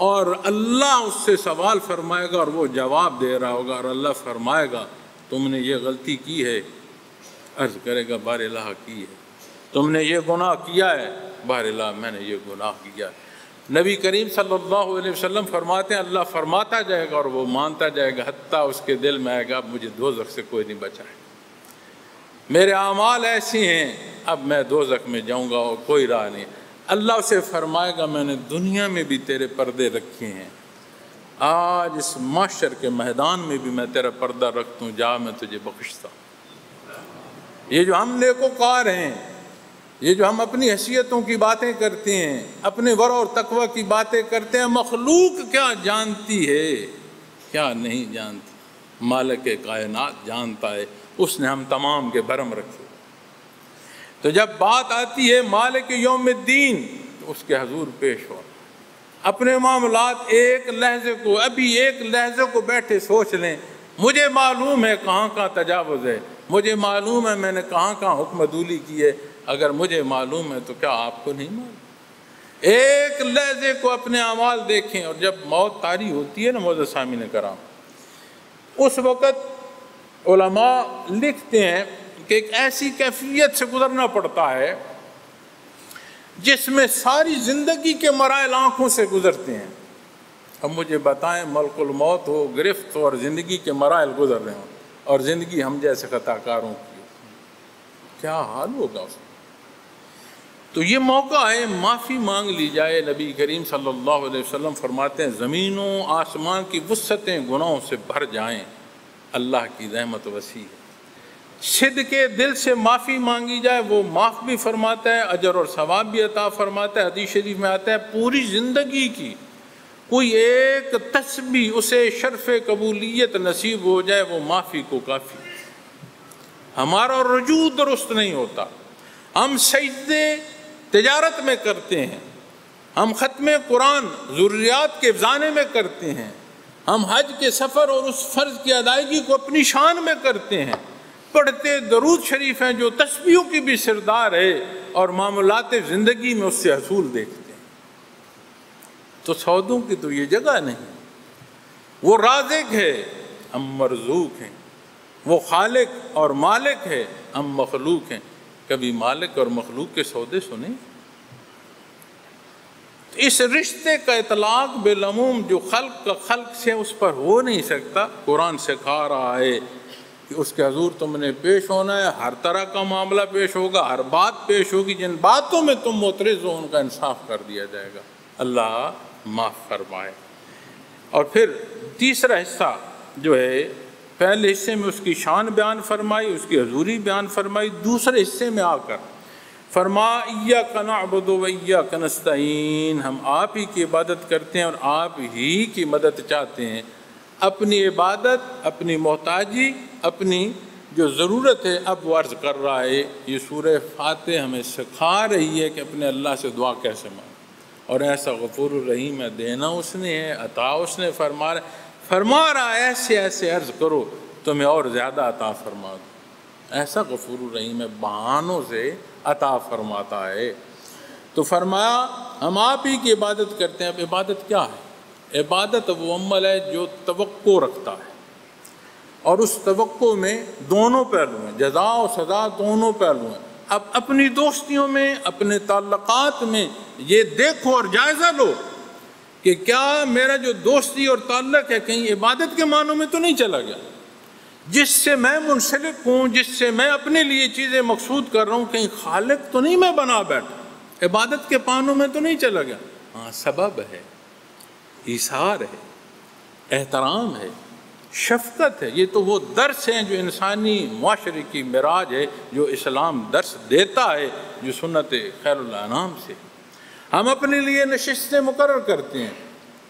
S1: اور اللہ اس سے سوال فرمائے گا اور وہ جواب دے رہا ہوگا، اور اللہ فرمائے گا تم نے یہ غلطی کی ہے؟ عرض کرے گا بار الہ کی ہے۔ تم نے یہ گناہ کیا ہے؟ بار الہ میں نے یہ گناہ کیا ہے۔ نبی کریم صلی اللہ علیہ وسلم فرماتے ہیں اللہ فرماتا جائے گا اور وہ مانتا جائے گا، حتیٰ اس کے دل میں آئے گا اب مجھے دوزخ سے کوئی نہیں بچائے، میرے اعمال ایسی ہیں اب میں دوزخ میں جاؤں گا اور کوئی راہ نہیں۔ اللہ اسے فرمائے گا میں نے دنیا میں بھی تیرے پردے رکھے ہیں، آج اس محشر کے میدان میں بھی میں تیرا پردہ رکھتا ہوں، جا میں تجھے بخشتا ہوں۔ یہ جو ہم نیکوکار ہیں، یہ جو ہم اپنی حیثیتوں کی باتیں کرتے ہیں، اپنے ورع اور تقوی کی باتیں کرتے ہیں، مخلوق کیا جانتی ہے، کیا نہیں جانتی؟ مالک کائنات جانتا ہے، اس نے ہم تمام کے بھرم رکھے۔ تو جب بات آتی ہے مالک یوم الدین تو اس کے حضور پیش ہو، اپنے معاملات ایک لحظے کو، ابھی ایک لحظے کو بیٹھے سوچ لیں، مجھے معلوم ہے کہاں کہاں تجاوز ہے، مجھے معلوم ہے میں نے کہاں کہاں حکم عدولی کی ہے، اگر مجھے معلوم ہے تو کیا آپ کو نہیں معلوم؟ ایک لحظے کو اپنے اعمال دیکھیں، اور جب موت طاری ہوتی ہے نا معزز سامعین کرام، اس وقت علماء لکھتے ہیں کہ ایک ایسی کیفیت سے گزرنا پڑتا ہے جس میں ساری زندگی کے مراحل آنکھوں سے گزرتے ہیں۔ اب مجھے بتائیں، ملک الموت ہو، گرفت ہو، اور زندگی کے مراحل گزر رہے ہوں، اور زندگی ہم جیسے خطا کاروں کی، کیا حال ہوگا اس میں؟ تو یہ موقع ہے، معافی مانگ لی جائے۔ نبی کریم صلی اللہ علیہ وسلم فرماتے ہیں زمین و آسمان کی وسعتیں گناہوں سے بھر جائیں، اللہ کی رحمت وسیع ہے۔ صدق کے دل سے معافی مانگی جائے، وہ معاف بھی فرماتا ہے، اجر اور ثواب بھی عطا فرماتا ہے۔ حدیث شریف میں آتا ہے پوری زندگی کی کوئی ایک تسبیح اسے شرف قبولیت نصیب ہو جائے، وہ معافی کو کافی۔ ہمارا رجوع درست نہیں ہوتا، ہم سجدے تجارت میں کرتے ہیں، ہم ختم قرآن ضروریات کے افزانے میں کرتے ہیں، ہم حج کے سفر اور اس فرض کی ادائیگی کو اپنی شان میں کرتے ہیں، پڑھتے درود شریف ہیں جو تسبیحوں کی بھی سردار ہے، اور معاملات زندگی میں اس سے حصول دیکھتے ہیں۔ تو سودوں کی تو یہ جگہ نہیں، وہ رازق ہے، ہم مرزوق ہیں، وہ خالق اور مالک ہے، ہم مخلوق ہیں۔ کبھی مالک اور مخلوق کے سودے سنے؟ اس رشتے کا اطلاق بالعموم جو خلق کا خلق سے اس پر ہو نہیں سکتا۔ قرآن سکھا رہا ہے کہ اس کے حضور تم نے پیش ہونا ہے، ہر طرح کا معاملہ پیش ہوگا، ہر بات پیش ہوگی، جن باتوں میں تم معترض ہو ان کا انصاف کر دیا جائے گا۔ اللہ معاف فرمائے۔ اور پھر تیسرا حصہ جو ہے، پہلے حصے میں اس کی شان بیان فرمائی، اس کی حضوری بیان فرمائی، دوسرے حصے میں آ کر فرمایا ایاک نعبد و ایاک نستعین، ہم آپ ہی کی عبادت کرتے ہیں اور آپ ہی کی مدد چاہتے ہیں۔ اپنی عبادت، اپنی محتاجی، اپنی جو ضرورت ہے اب وہ عرض کر رہا ہے۔ یہ سورہ فاتح ہمیں سکھا رہی ہے کہ اپنے اللہ سے دعا کیسے مانگیں، اور ایسا غفور الرحیم ہے، دینا اس نے ہے، عطا اس نے فرما رہا ایسے ایسے عرض کرو تمہیں اور زیادہ عطا فرما دو۔ ایسا غفور الرحیم ہے، بہانوں سے عطا فرماتا ہے۔ تو فرمایا ہم آپ ہی کی عبادت کرتے ہیں۔ اب عبادت کیا ہے؟ عبادت وہ عمل ہے جو توقع رکھتا ہے، اور اس توقع میں دونوں پہلو ہیں، جزا و سزا دونوں پہلو ہیں۔ اب اپنی دوستیوں میں، اپنے تعلقات میں یہ دیکھو اور جائزہ لو کہ کیا میرا جو دوستی اور تعلق ہے کہیں عبادت کے معنوں میں تو نہیں چلا گیا، جس سے میں منسلک ہوں، جس سے میں اپنے لیے چیزیں مقصود کر رہا ہوں، کہیں خالق تو نہیں میں بنا بیٹھا، عبادت کے معنوں میں تو نہیں چلا گیا۔ ہاں، سبب ہے، ایثار ہے، احترام ہے، شفقت ہے۔ یہ تو وہ درس ہیں جو انسانی معاشرے کی معراج ہے، جو اسلام درس دیتا ہے، جو سنت خیر الانام سے ہم اپنے لیے نشستیں مقرر کرتے ہیں۔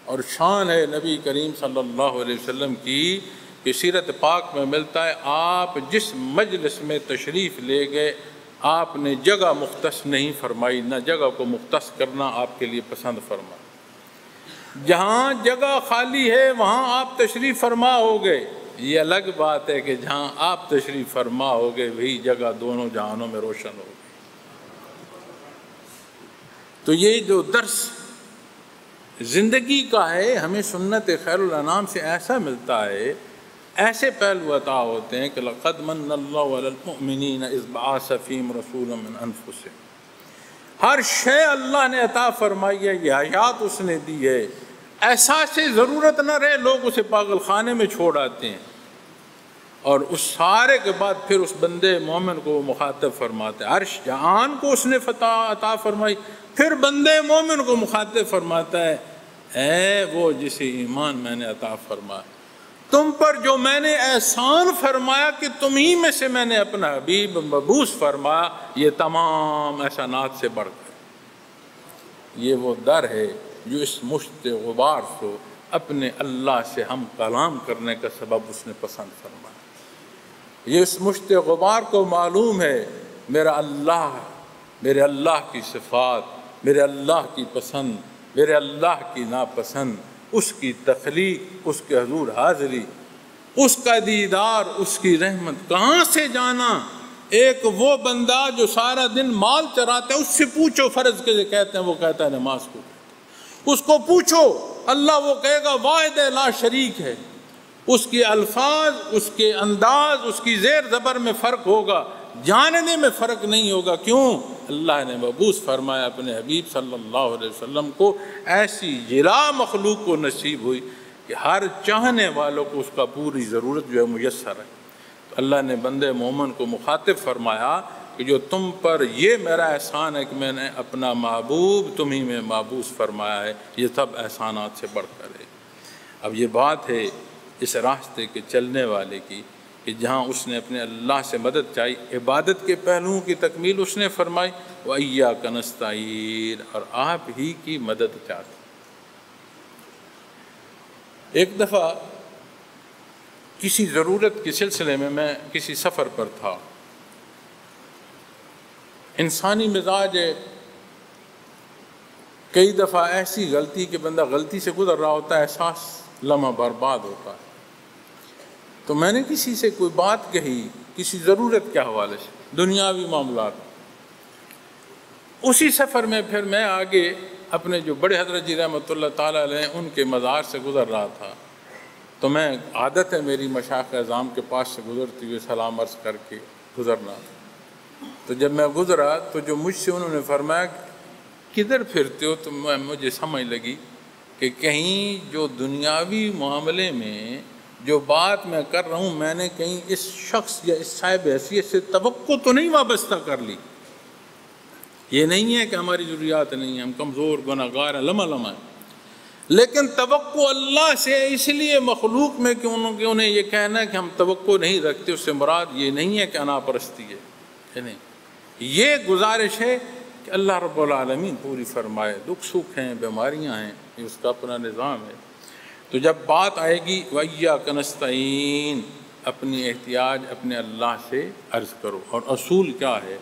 S1: اور شان ہے نبی کریم صلی اللہ علیہ وسلم کی کہ سیرت پاک میں ملتا ہے آپ جس مجلس میں تشریف لے گئے آپ نے جگہ مختص نہیں فرمائی، نہ جگہ کو مختص کرنا آپ کے لیے پسند فرمایا۔ جہاں جگہ خالی ہے وہاں آپ تشریف فرما ہو گئے، یہ الگ بات ہے کہ جہاں آپ تشریف فرما ہو گئے وہی جگہ دونوں جہانوں میں روشن ہو گئی۔ تو یہ جو درس زندگی کا ہے ہمیں سنت خیر الانام سے ایسا ملتا ہے، ایسے پہلو عطا ہوتے ہیں کہ لقد من اللہ علی المؤمنین اذ بعث فیہم رسولا من انفسہم، ہر شے اللہ نے عطا فرمائی ہے، یہ حیات اس نے دی ہے، احساس ضرورت نہ رہے لوگ اسے پاگل خانے میں چھوڑ آتے ہیں، اور اس سارے کے بعد پھر اس بندے مومن کو مخاطب فرماتے ہیں۔ عرش جہان کو اس نے فتح عطا فرمائی، پھر بندے مومن کو مخاطب فرماتا ہے اے وہ جسے ایمان میں نے عطا فرمایا، تم پر جو میں نے احسان فرمایا کہ تم ہی میں سے میں نے اپنا حبیب مبعوث فرمایا، یہ تمام احسانات سے بڑھ کر یہ وہ در ہے جو اس مشت غبار کو اپنے اللہ سے ہم کلام کرنے کا سبب اس نے پسند فرمایا۔ یہ اس مشت غبار کو معلوم ہے میرا اللہ، میرے اللہ کی صفات، میرے اللہ کی پسند، میرے اللہ کی ناپسند، اس کی تخلیق، اس کے حضور حاضری، اس کا دیدار، اس کی رحمت کہاں سے جانا۔ ایک وہ بندہ جو سارا دن مال چراتا ہے اس سے پوچھو فرض کے کہتے ہیں، وہ کہتا ہے نماز کو، اس کو پوچھو اللہ وہ کہے گا واحد لا شریک ہے، اس کے الفاظ، اس کے انداز، اس کی زیر زبر میں فرق ہوگا، جاننے میں فرق نہیں ہوگا۔ کیوں؟ اللہ نے مبعوث فرمایا اپنے حبیب صلی اللہ علیہ وسلم کو، ایسی جلا مخلوق کو نصیب ہوئی کہ ہر چاہنے والوں کو اس کا پوری ضرورت جو ہے میسر ہے۔ تو اللہ نے بندے مومن کو مخاطب فرمایا کہ جو تم پر یہ میرا احسان ہے کہ میں نے اپنا محبوب تمہیں میں مبعوث فرمایا ہے، یہ سب احسانات سے بڑھ کر ہے۔ اب یہ بات ہے اس راستے کے چلنے والے کی کہ جہاں اس نے اپنے اللہ سے مدد چاہی، عبادت کے پہلوؤں کی تکمیل اس نے فرمائی، وَإِيَّاكَ نَسْتَعِينُ، اور آپ ہی کی مدد چاہتے۔ ایک دفعہ کسی ضرورت کے سلسلے میں کسی سفر پر تھا۔ انسانی مزاج ہے، کئی دفعہ ایسی غلطی کہ بندہ غلطی سے گزر رہا ہوتا ہے، احساس لمحہ برباد ہوتا ہے۔ تو میں نے کسی سے کوئی بات کہی کسی ضرورت کے حوالے سے، دنیاوی معاملات، اسی سفر میں پھر میں آگے اپنے جو بڑے حضرت جی رحمۃ اللہ تعالیٰ علیہ ان کے مزار سے گزر رہا تھا، تو میں عادت ہے میری مشائخ اعظام کے پاس سے گزرتے ہوئے سلام عرض کر کے گزرنا۔ تو جب میں گزرا تو جو مجھ سے انہوں نے فرمایا کدھر پھرتے ہو، تو مجھے سمجھ لگی کہ کہیں جو دنیاوی معاملے میں جو بات میں کر رہا ہوں میں نے کہیں اس شخص یا اس صاحب حیثیت سے توقع تو نہیں وابستہ کر لی۔ یہ نہیں ہے کہ ہماری ضروریات نہیں ہیں، ہم کمزور گناہ گار ہیں، لمحہ لمحہ ہیں، لیکن توقع اللہ سے اس لیے مخلوق میں کہ انہیں یہ کہنا ہے کہ ہم توقع نہیں رکھتے، اس سے مراد یہ نہیں ہے کہ انا پرستی ہے، نہیں، یہ گزارش ہے کہ اللہ رب العالمین پوری فرمائے۔ دکھ سکھ ہیں، بیماریاں ہیں، یہ اس کا اپنا نظام ہے۔ تو جب بات آئے گی وَإِيَّاكَ نَسْتَعِينُ، اپنی احتیاج اپنے اللہ سے عرض کرو۔ اور اصول کیا ہے؟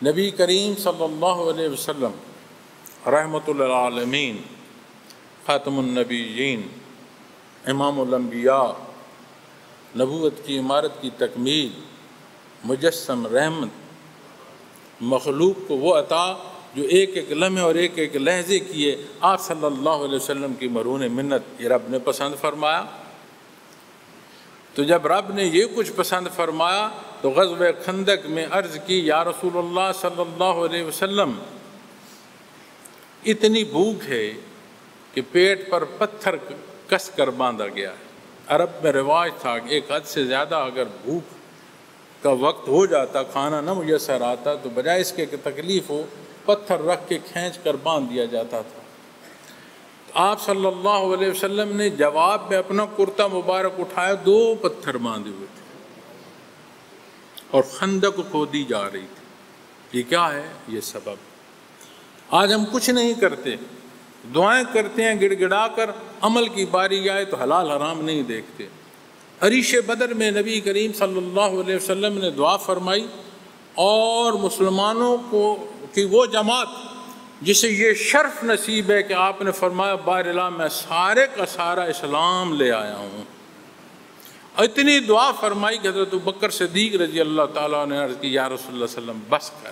S1: نبی کریم صلی اللہ علیہ وسلم رحمۃ للعالمین، خاتم النبیین، امام الانبیاء، نبوت کی عمارت کی تکمیل، مجسم رحمت، مخلوق کو وہ عطا جو ایک ایک لمحے اور ایک ایک لحظے کیے، آپ صلی اللہ علیہ وسلم کی مرہون منت، یہ رب نے پسند فرمایا۔ تو جب رب نے یہ کچھ پسند فرمایا تو غزوہ خندق میں عرض کی، یا رسول اللہ صلی اللہ علیہ وسلم، اتنی بھوک ہے کہ پیٹ پر پتھر کس کر باندھا گیا ہے۔ عرب میں رواج تھا کہ ایک حد سے زیادہ اگر بھوک کا وقت ہو جاتا، کھانا نہ میسر آتا، تو بجائے اس کے کہ تکلیف ہو، پتھر رکھ کے کھینچ کر باندھ دیا جاتا تھا۔ تو آپ صلی اللہ علیہ وسلم نے جواب میں اپنا کرتا مبارک اٹھایا، 2 پتھر باندھے ہوئے تھے اور خندق کھودی جا رہی تھی۔ یہ کیا ہے؟ یہ سبب۔ آج ہم کچھ نہیں کرتے، دعائیں کرتے ہیں گڑ گڑا کر، عمل کی باری آئے تو حلال حرام نہیں دیکھتے۔ عریش بدر میں نبی کریم صلی اللہ علیہ وسلم نے دعا فرمائی، اور مسلمانوں کو کہ وہ جماعت جسے یہ شرف نصیب ہے کہ آپ نے فرمایا بار اللہ میں سارے کا سارا اسلام لے آیا ہوں۔ اتنی دعا فرمائی کہ حضرت ابوبکر صدیق رضی اللہ تعالیٰ نے عرض کی، یا رسول اللہ صلی اللہ علیہ وسلم بس کر،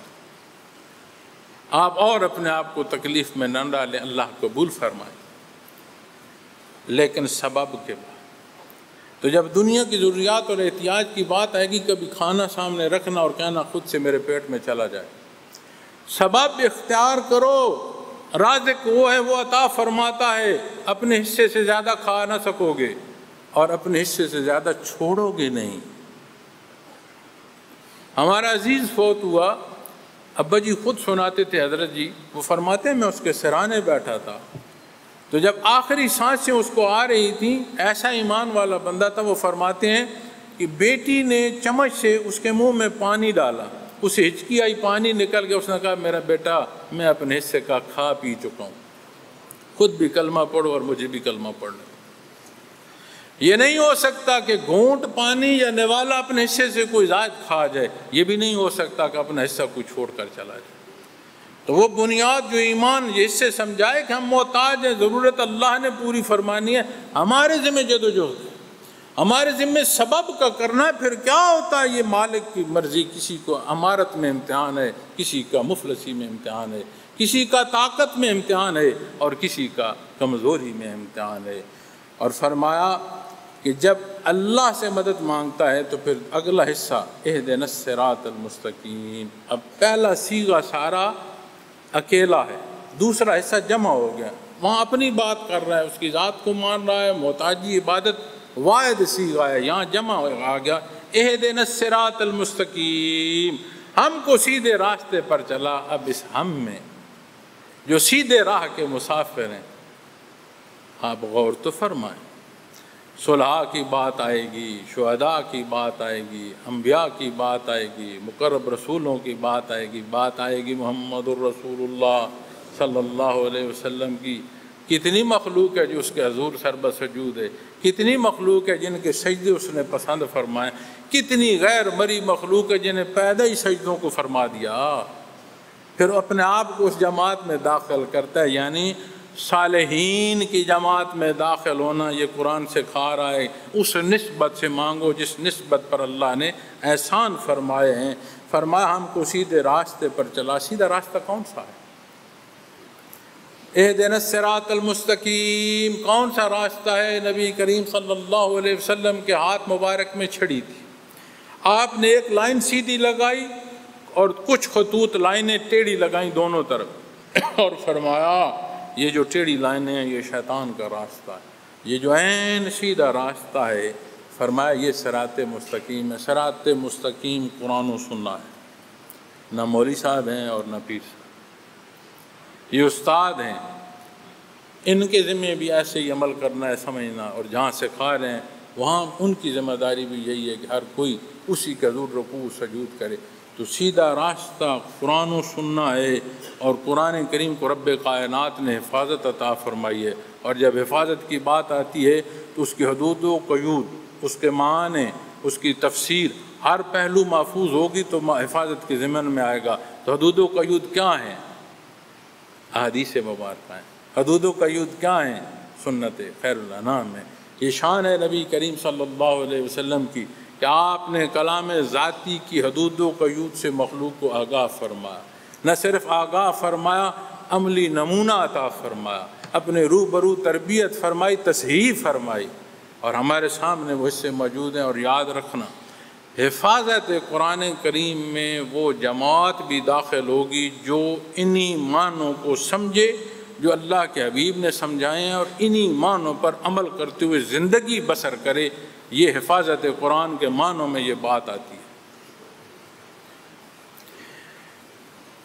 S1: آپ اور اپنے آپ کو تکلیف میں نہ ڈالیں، اللہ قبول فرمائے۔ لیکن سبب کے بعد تو جب دنیا کی ضروریات اور احتیاج کی بات آئے گی، کبھی کھانا سامنے رکھنا اور کہنا خود سے میرے پیٹ میں چلا جائے۔ سبب اختیار کرو، رازق وہ ہے، وہ عطا فرماتا ہے، اپنے حصے سے زیادہ کھا نہ سکو گے اور اپنے حصے سے زیادہ چھوڑو گے نہیں۔ ہمارا عزیز فوت ہوا، ابا جی خود سناتے تھے، حضرت جی وہ فرماتے ہیں میں اس کے سرانے بیٹھا تھا، تو جب آخری سانسیں اس کو آ رہی تھیں، ایسا ایمان والا بندہ تھا، وہ فرماتے ہیں کہ بیٹی نے چمچ سے اس کے منہ میں پانی ڈالا، اسے ہچکی آئی، پانی نکل گیا، اس نے کہا میرا بیٹا میں اپنے حصے کا کھا پی چکا ہوں، خود بھی کلمہ پڑھو اور مجھے بھی کلمہ پڑھنا۔ یہ نہیں ہو سکتا کہ گھونٹ پانی یا نوالا اپنے حصے سے کوئی زائد کھا جائے، یہ بھی نہیں ہو سکتا کہ اپنا حصہ کوئی چھوڑ کر چلا جائے۔ تو وہ بنیاد جو ایمان یہ اس سے سمجھائے کہ ہم محتاج ہیں، ضرورت اللہ نے پوری فرمانی ہے، ہمارے ذمہ جدوجہد ہے، ہمارے ذمہ سبب کا کرنا ہے۔ پھر کیا ہوتا ہے؟ یہ مالک کی مرضی، کسی کو امارت میں امتحان ہے، کسی کا مفلسی میں امتحان ہے، کسی کا طاقت میں امتحان ہے اور کسی کا کمزوری میں امتحان ہے۔ اور فرمایا کہ جب اللہ سے مدد مانگتا ہے تو پھر اگلا حصہ اہدنا الصراط المستقیم. اب پہلا صیغہ سارا اکیلا ہے، دوسرا حصہ جمع ہو گیا، وہاں اپنی بات کر رہا ہے، اس کی ذات کو مان رہا ہے، محتاجی عبادت واحد صیغہ ہے، یہاں جمع آ گیا اہدنا الصراط المستقیم، ہم کو سیدھے راستے پر چلا. اب اس ہم میں جو سیدھے راہ کے مسافر ہیں آپ غور تو فرمائیں، صلحاء کی بات آئے گی، شہداء کی بات آئے گی، انبیاء کی بات آئے گی، مقرب رسولوں کی بات آئے گی، بات آئے گی محمد الرسول اللہ صلی اللہ علیہ وسلم کی. کتنی مخلوق ہے جو اس کے حضور سربہ سجود ہے، کتنی مخلوق ہے جن کے سجدے اس نے پسند فرمائے، کتنی غیر مری مخلوق ہے جنہیں پیدا ہی سجدوں کو فرما دیا. پھر اپنے آپ کو اس جماعت میں داخل کرتا ہے، یعنی صالحین کی جماعت میں داخل ہونا. یہ قرآن سے کھا رہا ہے اس نسبت سے مانگو جس نسبت پر اللہ نے احسان فرمائے ہیں. فرمایا ہم کو سیدھے راستے پر چلا. سیدھا راستہ کون سا ہے؟ اہدنا الصراط المستقیم. کون سا راستہ ہے؟ نبی کریم صلی اللہ علیہ وسلم کے ہاتھ مبارک میں چھڑی تھی، آپ نے ایک لائن سیدھی لگائی اور کچھ خطوط لائنیں ٹیڑھی لگائیں دونوں طرف، اور فرمایا یہ جو ٹیڑھی لائنیں ہیں یہ شیطان کا راستہ ہے، یہ جو عین سیدھا راستہ ہے فرمایا یہ صراط مستقیم ہے. صراط مستقیم قرآن و سننا ہے، نہ مولوی صاحب ہیں اور نہ پیر صاحب، یہ استاد ہیں، ان کے ذمہ بھی ایسے ہی عمل کرنا ہے، سمجھنا، اور جہاں سکھا رہے ہیں وہاں ان کی ذمہ داری بھی یہی ہے کہ ہر کوئی اسی کا حضور رکوع سجود کرے. تو سیدھا راستہ قرآن و سننا ہے، اور قرآن کریم کو رب کائنات نے حفاظت عطا فرمائی ہے. اور جب حفاظت کی بات آتی ہے تو اس کی حدود و قیود، اس کے معنی، اس کی تفسیر، ہر پہلو محفوظ ہوگی تو حفاظت کے ضمن میں آئے گا. تو حدود و قیود کیا ہیں؟ احادیث مبارکہ ہیں. حدود و قیود کیا ہیں؟ سنت خیر الانام ہے. یہ شان ہے نبی کریم صلی اللہ علیہ وسلم کی کہ آپ نے کلام ذاتی کی حدود و قیود سے مخلوق کو آگاہ فرمایا. نہ صرف آگاہ فرمایا، عملی نمونہ عطا فرمایا، اپنے روبرو تربیت فرمائی، تصحیح فرمائی، اور ہمارے سامنے وہ حصے موجود ہیں. اور یاد رکھنا حفاظت قرآن کریم میں وہ جماعت بھی داخل ہوگی جو انہی معنوں کو سمجھے جو اللہ کے حبیب نے سمجھائے ہیں، اور انہی معنوں پر عمل کرتے ہوئے زندگی بسر کرے. یہ حفاظت قرآن کے معنوں میں یہ بات آتی ہے.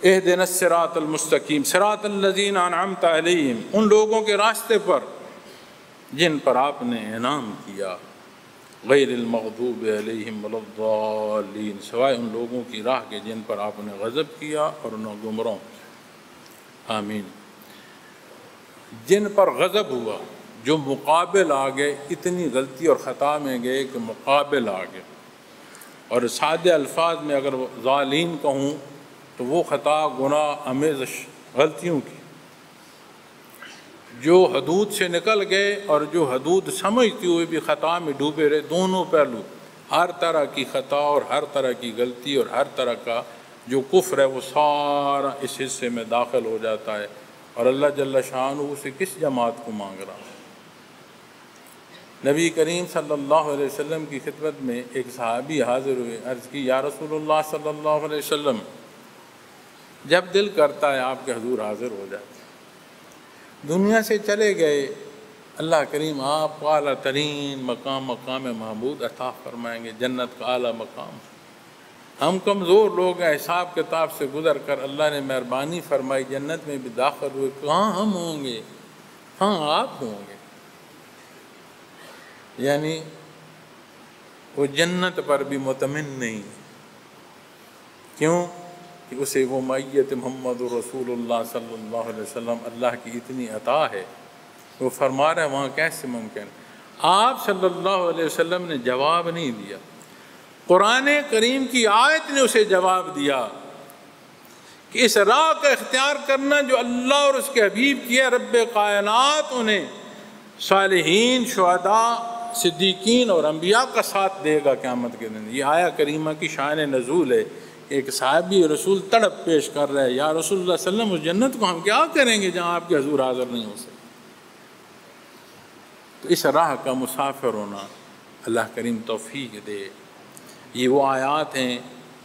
S1: اہدنا الصراط المستقیم صراط الذین انعمت علیہم، ان لوگوں کے راستے پر جن پر آپ نے انعام کیا، غیر المغضوب علیہم ولا الضالین، سوائے ان لوگوں کی راہ کے جن پر آپ نے غضب کیا اور انہیں گمراہوں سے. آمین. جن پر غضب ہوا، جو مقابل آ گئے، اتنی غلطی اور خطا میں گئے کہ مقابل آ گئے. اور سادے الفاظ میں اگر ظالین کہوں تو وہ خطا، گناہ آمیز غلطیوں کی جو حدود سے نکل گئے اور جو حدود سمجھتے ہوئے بھی خطا میں ڈوبے رہے. دونوں پہلو، ہر طرح کی خطا اور ہر طرح کی غلطی اور ہر طرح کا جو کفر ہے وہ سارا اس حصے میں داخل ہو جاتا ہے. اور اللہ جل شانہ سے کس جماعت کو مانگ رہا ہے؟ نبی کریم صلی اللہ علیہ وسلم کی خدمت میں ایک صحابی حاضر ہوئے، عرض کی یا رسول اللہ صلی اللہ علیہ وسلم، جب دل کرتا ہے آپ کے حضور حاضر ہو جاتے، دنیا سے چلے گئے، اللہ کریم آپ کو اعلیٰ ترین مقام محمود عطا فرمائیں گے، جنت کا اعلیٰ مقام. ہم کمزور لوگ ہیں، حساب کتاب سے گزر کر اللہ نے مہربانی فرمائی، جنت میں بھی داخل ہوئے. کہاں ہم ہوں گے؟ ہاں آپ ہوں گے. یعنی وہ جنت پر بھی مطمئن نہیں. کیوں؟ کہ اسے وہ معیت محمد رسول اللہ صلی اللہ علیہ وسلم اللہ کی اتنی عطا ہے. وہ فرما رہے ہیں وہاں کیسے ممکن؟ آپ صلی اللہ علیہ وسلم نے جواب نہیں دیا، قرآن کریم کی آیت نے اسے جواب دیا کہ اس راہ کا اختیار کرنا جو اللہ اور اس کے حبیب کیا. رب کائنات انہیں صالحین، شہداء، صدیقین اور انبیاء کا ساتھ دے گا قیامت کے دن. یہ آیہ کریمہ کی شان نزول ہے. ایک صحابی رسول تڑپ پیش کر رہے ہیں، یا رسول اللہ صلی اللہ علیہ وسلم، اس جنت کو ہم کیا کریں گے جہاں آپ کے حضور حاضر نہیں ہو سکے؟ تو اس راہ کا مسافر ہونا اللہ کریم توفیق دے۔ یہ وہ آیات ہیں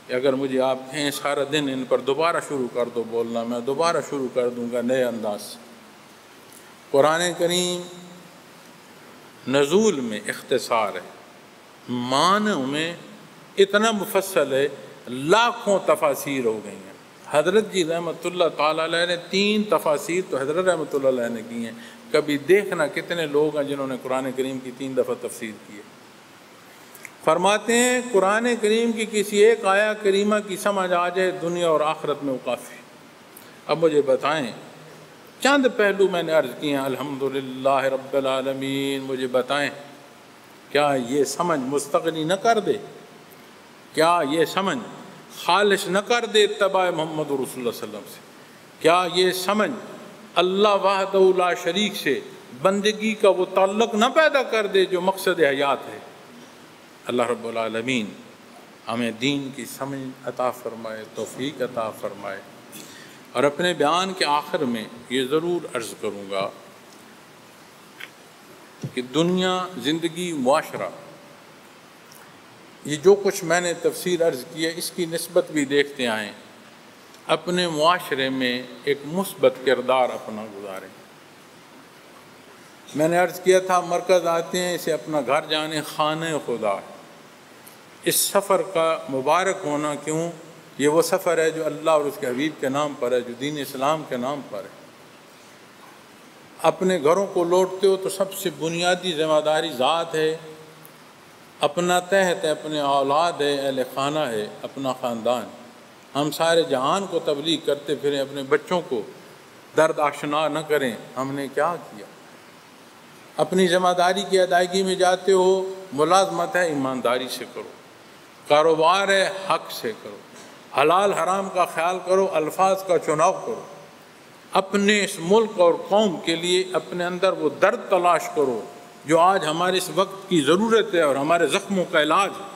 S1: کہ اگر مجھے آپ کہیں سارا دن ان پر دوبارہ شروع کر دو بولنا، میں دوبارہ شروع کر دوں گا نئے انداز سے۔ قرآن کریم نزول میں اختصار ہے، معنی میں اتنا مفصل ہے، لاکھوں تفاسیر ہو گئی ہیں۔ حضرت جی رحمۃ اللہ تعالیٰ علیہ نے 3 تفاسیر تو حضرت رحمۃ اللہ علیہ نے کی ہیں، کبھی دیکھنا کتنے لوگ ہیں جنہوں نے قرآن کریم کی 3 دفعہ تفسیر کی ہے۔ فرماتے ہیں قرآن کریم کی کسی ایک آیا کریمہ کی سمجھ آ جائے دنیا اور آخرت میں وہ کافی۔ اب مجھے بتائیں، چند پہلو میں نے عرض کیے ہیں، الحمدللہ رب العالمین، مجھے بتائیں کیا یہ سمجھ مستغنی نہ کر دے؟ کیا یہ سمجھ خالص نہ کر دے اتباع محمد رسول اللہ صلی اللہ علیہ وسلم سے؟ کیا یہ سمجھ اللہ وحدہ لا شریک سے بندگی کا وہ تعلق نہ پیدا کر دے جو مقصد حیات ہے؟ اللہ رب العالمین ہمیں دین کی سمجھ عطا فرمائے، توفیق عطا فرمائے۔ اور اپنے بیان کے آخر میں یہ ضرور عرض کروں گا کہ دنیا، زندگی، معاشرہ، یہ جو کچھ میں نے تفسیر عرض کی ہے اس کی نسبت بھی دیکھتے آئیں، اپنے معاشرے میں ایک مثبت کردار اپنا گزاریں۔ میں نے عرض کیا تھا مرکز آتے ہیں، اسے اپنا گھر جانے خانہ خدا ہے۔ اس سفر کا مبارک ہونا کیوں؟ یہ وہ سفر ہے جو اللہ اور اس کے حبیب کے نام پر ہے، جو دین اسلام کے نام پر ہے۔ اپنے گھروں کو لوٹتے ہو تو سب سے بنیادی ذمہ داری ذات ہے، اپنا تحت ہے، اپنے اولاد ہے، اہل خانہ ہے، اپنا خاندان۔ ہم سارے جہان کو تبلیغ کرتے پھریں، اپنے بچوں کو درد آشنا نہ کریں، ہم نے کیا کیا؟ اپنی ذمہ داری کی ادائیگی میں جاتے ہو، ملازمت ہے، ایمانداری سے کرو، کاروبار ہے، حق سے کرو، حلال حرام کا خیال کرو، الفاظ کا چناؤ کرو، اپنے اس ملک اور قوم کے لیے اپنے اندر وہ درد تلاش کرو جو آج ہمارے اس وقت کی ضرورت ہے اور ہمارے زخموں کا علاج ہے۔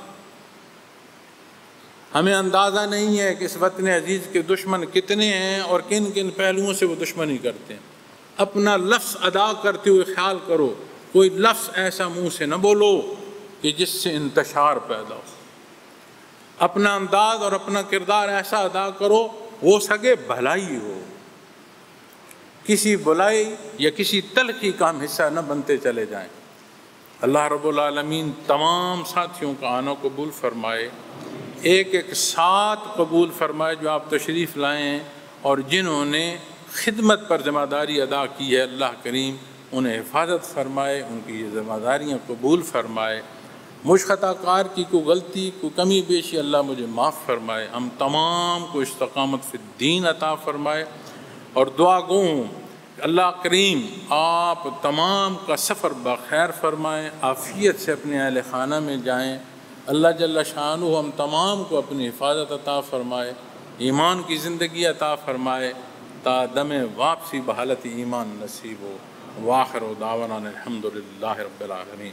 S1: ہمیں اندازہ نہیں ہے کہ اس وطن عزیز کے دشمن کتنے ہیں اور کن کن پہلوؤں سے وہ دشمنی کرتے ہیں۔ اپنا لفظ ادا کرتے ہوئے خیال کرو، کوئی لفظ ایسا منہ سے نہ بولو کہ جس سے انتشار پیدا ہو۔ اپنا انداز اور اپنا کردار ایسا ادا کرو ہو سکے بھلائی ہو، کسی بلائی یا کسی تلخی کا ہم حصہ نہ بنتے چلے جائیں۔ اللہ رب العالمین تمام ساتھیوں کا آنا قبول فرمائے، ایک ایک ساتھ قبول فرمائے جو آپ تشریف لائے ہیں اور جنہوں نے خدمت پر ذمہ داری ادا کی ہے، اللہ کریم انہیں حفاظت فرمائے، ان کی یہ ذمہ داریاں قبول فرمائے۔ مجھ خطا کار کی کوئی غلطی، کوئی کمی بیشی اللہ مجھے معاف فرمائے، ہم تمام کو استقامت فی الدین عطا فرمائے۔ اور دعا گو ہوں اللہ کریم آپ تمام کا سفر بخیر فرمائیں، عافیت سے اپنے اہل خانہ میں جائیں۔ اللہ جل شانہ ہم تمام کو اپنی حفاظت عطا فرمائے، ایمان کی زندگی عطا فرمائے تا دم واپسی بحالت ایمان نصیب ہو۔ وآخر دعوانا الحمدللہ رب العالمین۔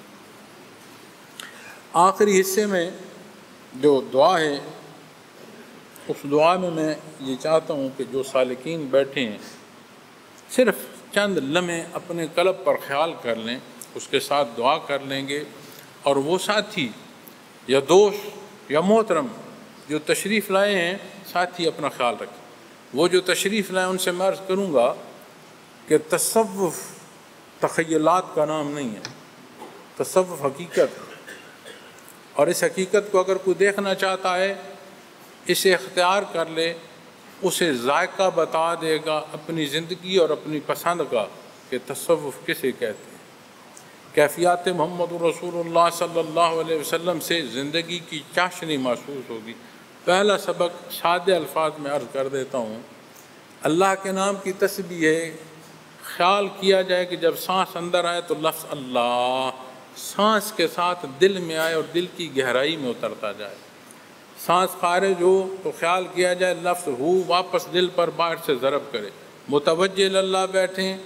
S1: آخری حصے میں جو دعا ہے اس دعا میں یہ چاہتا ہوں کہ جو سالکین بیٹھے ہیں صرف چند لمحے اپنے قلب پر خیال کر لیں، اس کے ساتھ دعا کر لیں گے، اور وہ ساتھی یا دوست یا محترم جو تشریف لائے ہیں ساتھی اپنا خیال رکھیں۔ وہ جو تشریف لائیں ان سے میں عرض کروں گا کہ تصوف تخیلات کا نام نہیں ہے، تصوف حقیقت ہے، اور اس حقیقت کو اگر کوئی دیکھنا چاہتا ہے اسے اختیار کر لے، اسے ذائقہ بتا دے گا اپنی زندگی اور اپنی پسند کا کہ تصوف کسے کہتے ہیں۔ کیفیات محمد رسول اللہ صلی اللہ علیہ وسلم سے زندگی کی چاشنی محسوس ہوگی۔ پہلا سبق سادہ الفاظ میں عرض کر دیتا ہوں، اللہ کے نام کی تسبیح ہے، خیال کیا جائے کہ جب سانس اندر آئے تو لفظ اللہ سانس کے ساتھ دل میں آئے اور دل کی گہرائی میں اترتا جائے۔ سانس خارج ہو تو خیال کیا جائے لفظ ہو واپس دل پر باہر سے ضرب کرے۔ متوجہ اللہ بیٹھیں،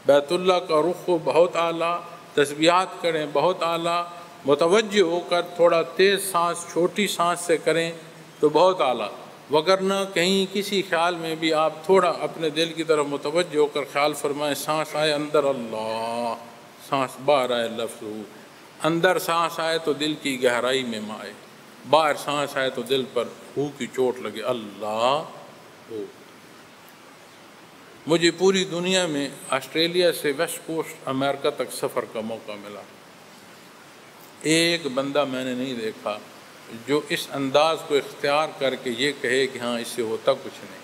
S1: بیت اللہ کا رخ ہو بہت اعلیٰ، تسبیحات کریں بہت اعلیٰ، متوجہ ہو کر تھوڑا تیز سانس چھوٹی سانس سے کریں تو بہت اعلیٰ، وگرنہ کہیں کسی خیال میں بھی آپ تھوڑا اپنے دل کی طرف متوجہ ہو کر خیال فرمائیں، سانس آئے اندر اللہ، سانس باہر آئے لفظ ہو، اندر سانس آئے تو دل کی گہرائی میں مائے، باہر سانس آئے تو دل پر ہو کی چوٹ لگے، اللہ ہو۔ مجھے پوری دنیا میں آسٹریلیا سے ویسٹ کوسٹ امریکہ تک سفر کا موقع ملا، ایک بندہ میں نے نہیں دیکھا جو اس انداز کو اختیار کر کے یہ کہے کہ ہاں اس سے ہوتا کچھ نہیں۔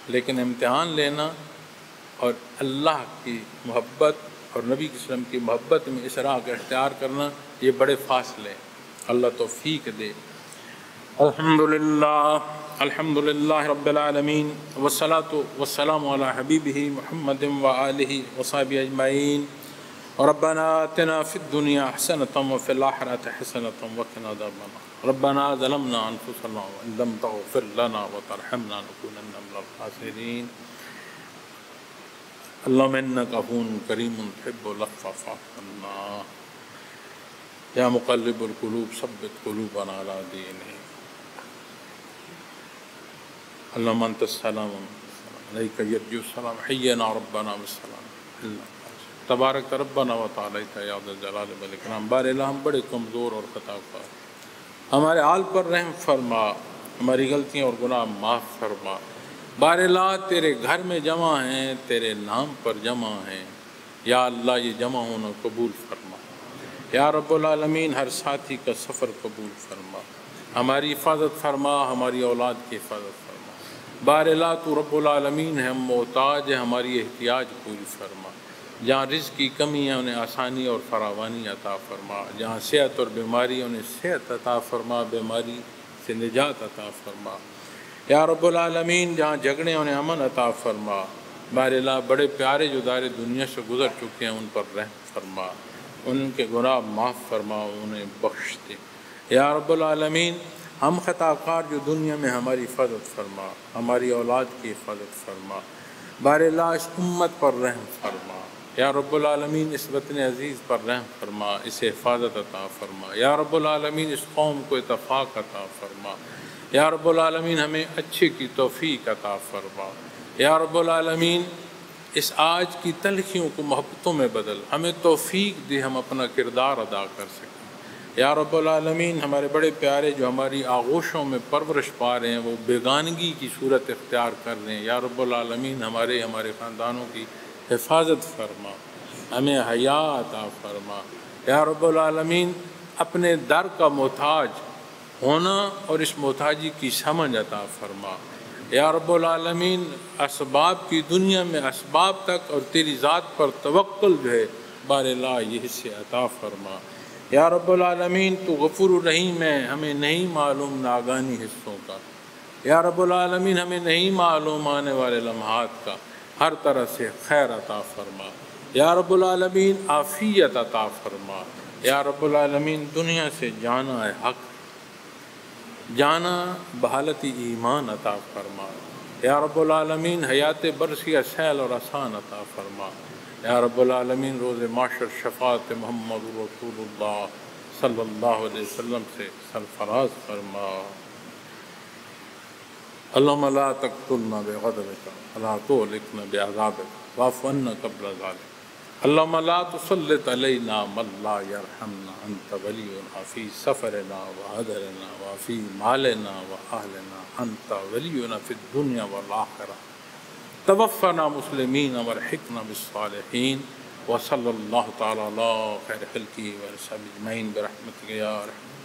S1: لیکن امتحان لینا اور اللہ کی محبت اور نبی کے وسلم کی محبت میں اس راہ کا اختیار کرنا، یہ بڑے فاصلے، اللہ توفیق دے۔ الحمدللہ رب العالمین، والصلاة والسلام علی حبیبہ محمد وآلہ وصحبہ اجمعین۔ ربنا آتنا فی الدنیا حسنۃ وفی الآخرۃ حسنۃ وقنا عذاب النار۔ ربنا ظلمنا انفسنا وان لم تغفر لنا وترحمنا لنکونن من الخاسرین۔ اللہم انک عفو کریم تحب العفو فاعف عنا۔ یا مقلب القلوب ثبت قلوبنا علی دینک۔ اللہم انت السلام علیک یرجو السلام، حینا ربنا بالسلام، تبارک ربنا و تعالیٰ یا ذا الجلال والاکرام۔ بار الہ ہم بڑے کمزور اور خطا کار، ہمارے حال پر رحم فرما، ہماری غلطیاں اور گناہ معاف فرما۔ بار الہ تیرے گھر میں جمع ہیں، تیرے نام پر جمع ہیں، یا اللہ یہ جمع ہونا قبول فرما۔ یا رب العالمین ہر ساتھی کا سفر قبول فرما، ہماری حفاظت فرما، ہماری اولاد کی حفاظت فرما۔ بار الہ تو رب العالمین ہے، ہم محتاج ہیں، ہماری احتیاج پوری فرما۔ جہاں رزق کی کمی ہے انہیں آسانی اور فراوانی عطا فرما، جہاں صحت اور بیماری انہیں صحت عطا فرما، بیماری سے نجات عطا فرما۔ یا رب العالمین جہاں جھگڑے انہیں امن عطا فرما۔ بار الہ بڑے پیارے جو دار دنیا سے گزر چکے ہیں ان پر رحم فرما، ان کے گناہ معاف فرما، انہیں بخش دے۔ یا رب العالمین ہم خطا کار جو دنیا میں ہماری حفاظت فرما، ہماری اولاد کی حفاظت فرما۔ بار الہ اس امت پر رحم فرما۔ یا رب العالمین اس وطن عزیز پر رحم فرما، اسے حفاظت عطا فرما۔ یا رب العالمین اس قوم کو اتفاق عطا فرما۔ یا رب العالمین ہمیں اچھے کی توفیق عطا فرما۔ یا رب العالمین اس آج کی تلخیوں کو محبتوں میں بدل، ہمیں توفیق دے ہم اپنا کردار ادا کر سکیں۔ یا رب العالمین ہمارے بڑے پیارے جو ہماری آغوشوں میں پرورش پا رہے ہیں وہ بیگانگی کی صورت اختیار کر رہے ہیں، یا رب العالمین ہمارے خاندانوں کی حفاظت فرما، ہمیں حیا عطا فرما۔ یا رب العالمین اپنے در کا محتاج ہونا اور اس محتاجی کی سمجھ عطا فرما۔ یا رب العالمین اسباب کی دنیا میں اسباب تک اور تیری ذات پر توکل جو ہے بار الہ یہ حصے عطا فرما۔ یا رب العالمین تو غفور الرحیم ہے، ہمیں نہیں معلوم ناگانی حصوں کا۔ یا رب العالمین ہمیں نہیں معلوم آنے والے لمحات کا، ہر طرح سے خیر عطا فرما۔ یا رب العالمین عافیت عطا فرما۔ یا رب العالمین دنیا سے جانا ہے حق، جانا بحالت ایمان عطا فرما۔ یا رب العالمین حیات برزخیہ سہل اور آسان عطا فرما۔ یا رب العالمین روز معاشر شفاعت محمد رسول اللہ صلی اللہ علیہ وسلم سے سرفراز فرما۔ اللہم لا تقتلنا بغضبک ولا تہلکنا بعذابک واعف عنا قبل ذلک۔ اللہم لا تسلط علینا من لا یرحمنا انت ولینا فی سفرنا وحضرنا وفی مالنا واہلنا انت ولینا فی الدنیا والآخرہ۔ توفنا مسلمین والحقنا بالصالحین، وصلی اللہ تعالی علی خیر خلقہ وصحبہ اجمعین برحمتک یا ارحم